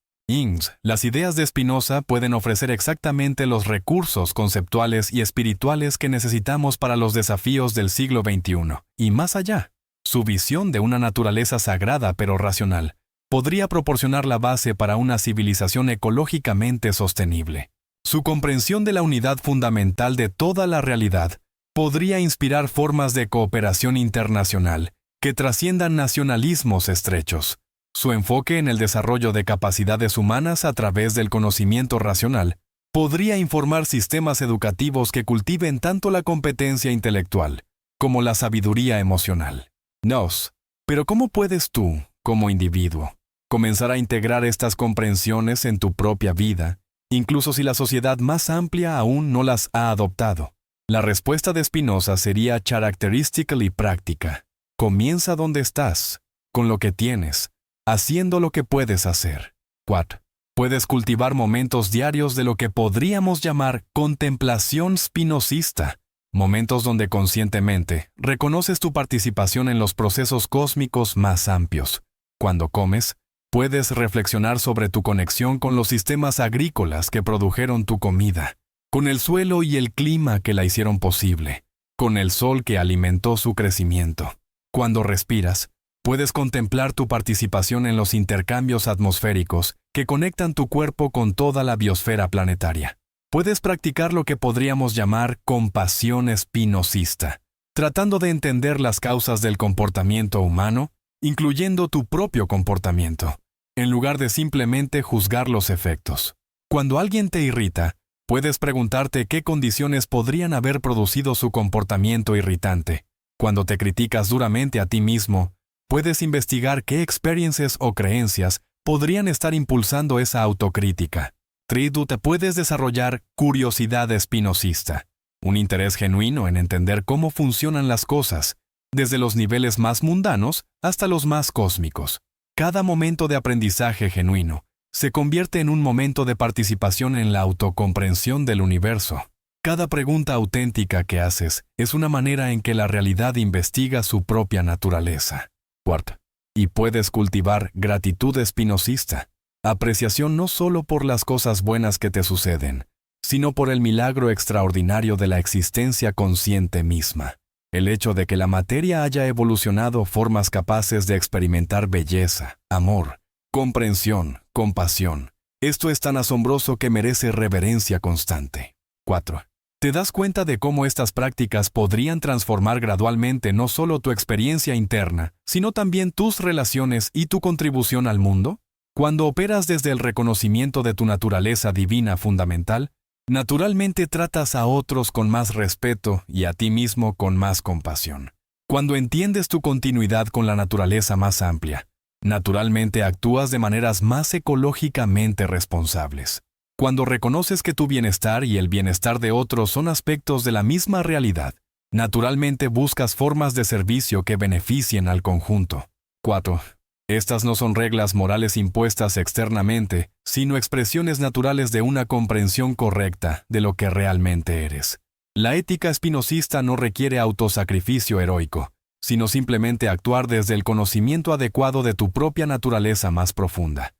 Las ideas de Spinoza pueden ofrecer exactamente los recursos conceptuales y espirituales que necesitamos para los desafíos del siglo XXI, y más allá. Su visión de una naturaleza sagrada pero racional podría proporcionar la base para una civilización ecológicamente sostenible. Su comprensión de la unidad fundamental de toda la realidad podría inspirar formas de cooperación internacional que trasciendan nacionalismos estrechos. Su enfoque en el desarrollo de capacidades humanas a través del conocimiento racional podría informar sistemas educativos que cultiven tanto la competencia intelectual como la sabiduría emocional. Pero ¿cómo puedes tú, como individuo, comenzar a integrar estas comprensiones en tu propia vida, incluso si la sociedad más amplia aún no las ha adoptado? La respuesta de Spinoza sería characteristically práctica. Comienza donde estás, con lo que tienes, haciendo lo que puedes hacer. 4. Puedes cultivar momentos diarios de lo que podríamos llamar contemplación spinozista, momentos donde conscientemente reconoces tu participación en los procesos cósmicos más amplios. Cuando comes, puedes reflexionar sobre tu conexión con los sistemas agrícolas que produjeron tu comida, con el suelo y el clima que la hicieron posible, con el sol que alimentó su crecimiento. Cuando respiras, puedes contemplar tu participación en los intercambios atmosféricos que conectan tu cuerpo con toda la biosfera planetaria. Puedes practicar lo que podríamos llamar compasión spinozista, tratando de entender las causas del comportamiento humano, incluyendo tu propio comportamiento, en lugar de simplemente juzgar los efectos. Cuando alguien te irrita, puedes preguntarte qué condiciones podrían haber producido su comportamiento irritante. Cuando te criticas duramente a ti mismo, puedes investigar qué experiencias o creencias podrían estar impulsando esa autocrítica. Te puedes desarrollar curiosidad spinozista, un interés genuino en entender cómo funcionan las cosas, desde los niveles más mundanos hasta los más cósmicos. Cada momento de aprendizaje genuino se convierte en un momento de participación en la autocomprensión del universo. Cada pregunta auténtica que haces es una manera en que la realidad investiga su propia naturaleza. 4. Y puedes cultivar gratitud spinozista, apreciación no solo por las cosas buenas que te suceden, sino por el milagro extraordinario de la existencia consciente misma. El hecho de que la materia haya evolucionado formas capaces de experimentar belleza, amor, comprensión, compasión. Esto es tan asombroso que merece reverencia constante. 4. ¿Te das cuenta de cómo estas prácticas podrían transformar gradualmente no solo tu experiencia interna, sino también tus relaciones y tu contribución al mundo? Cuando operas desde el reconocimiento de tu naturaleza divina fundamental, naturalmente tratas a otros con más respeto y a ti mismo con más compasión. Cuando entiendes tu continuidad con la naturaleza más amplia, naturalmente actúas de maneras más ecológicamente responsables. Cuando reconoces que tu bienestar y el bienestar de otros son aspectos de la misma realidad, naturalmente buscas formas de servicio que beneficien al conjunto. 4. Estas no son reglas morales impuestas externamente, sino expresiones naturales de una comprensión correcta de lo que realmente eres. La ética spinozista no requiere autosacrificio heroico, sino simplemente actuar desde el conocimiento adecuado de tu propia naturaleza más profunda.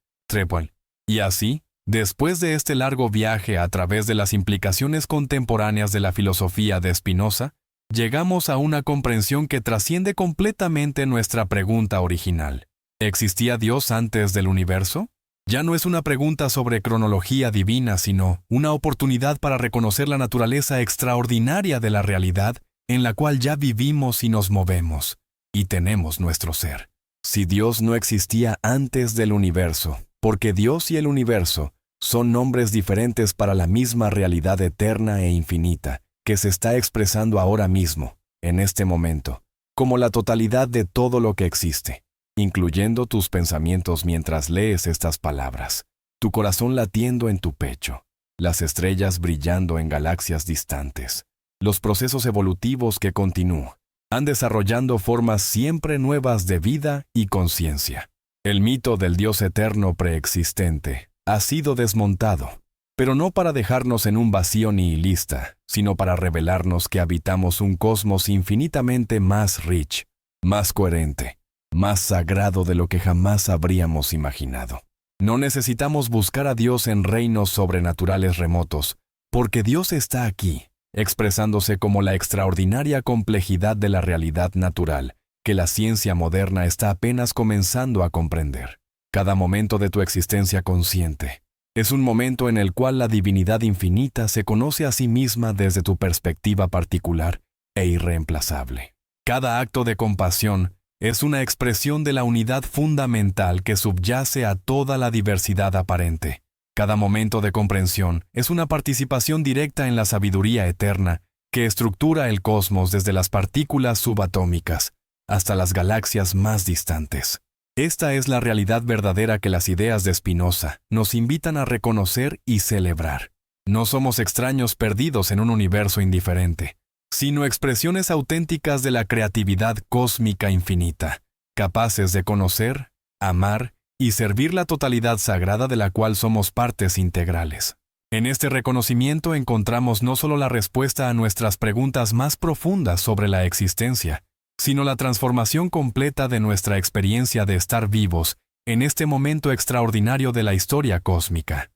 Y así, después de este largo viaje a través de las implicaciones contemporáneas de la filosofía de Spinoza, llegamos a una comprensión que trasciende completamente nuestra pregunta original. ¿Existía Dios antes del universo? Ya no es una pregunta sobre cronología divina, sino una oportunidad para reconocer la naturaleza extraordinaria de la realidad en la cual ya vivimos y nos movemos, y tenemos nuestro ser. Si Dios no existía antes del universo, porque Dios y el universo son nombres diferentes para la misma realidad eterna e infinita, que se está expresando ahora mismo, en este momento, como la totalidad de todo lo que existe, incluyendo tus pensamientos mientras lees estas palabras, tu corazón latiendo en tu pecho. las estrellas brillando en galaxias distantes, los procesos evolutivos que continúan, desarrollando formas siempre nuevas de vida y conciencia. El mito del Dios eterno preexistente ha sido desmontado, pero no para dejarnos en un vacío nihilista, sino para revelarnos que habitamos un cosmos infinitamente más rich, más coherente, más sagrado de lo que jamás habríamos imaginado. No necesitamos buscar a Dios en reinos sobrenaturales remotos, porque Dios está aquí, expresándose como la extraordinaria complejidad de la realidad natural, que la ciencia moderna está apenas comenzando a comprender. Cada momento de tu existencia consciente es un momento en el cual la divinidad infinita se conoce a sí misma desde tu perspectiva particular e irreemplazable. Cada acto de compasión es una expresión de la unidad fundamental que subyace a toda la diversidad aparente. Cada momento de comprensión es una participación directa en la sabiduría eterna que estructura el cosmos desde las partículas subatómicas hasta las galaxias más distantes. Esta es la realidad verdadera que las ideas de Spinoza nos invitan a reconocer y celebrar. No somos extraños perdidos en un universo indiferente, sino expresiones auténticas de la creatividad cósmica infinita, capaces de conocer, amar y servir la totalidad sagrada de la cual somos partes integrales. En este reconocimiento encontramos no solo la respuesta a nuestras preguntas más profundas sobre la existencia, sino la transformación completa de nuestra experiencia de estar vivos en este momento extraordinario de la historia cósmica.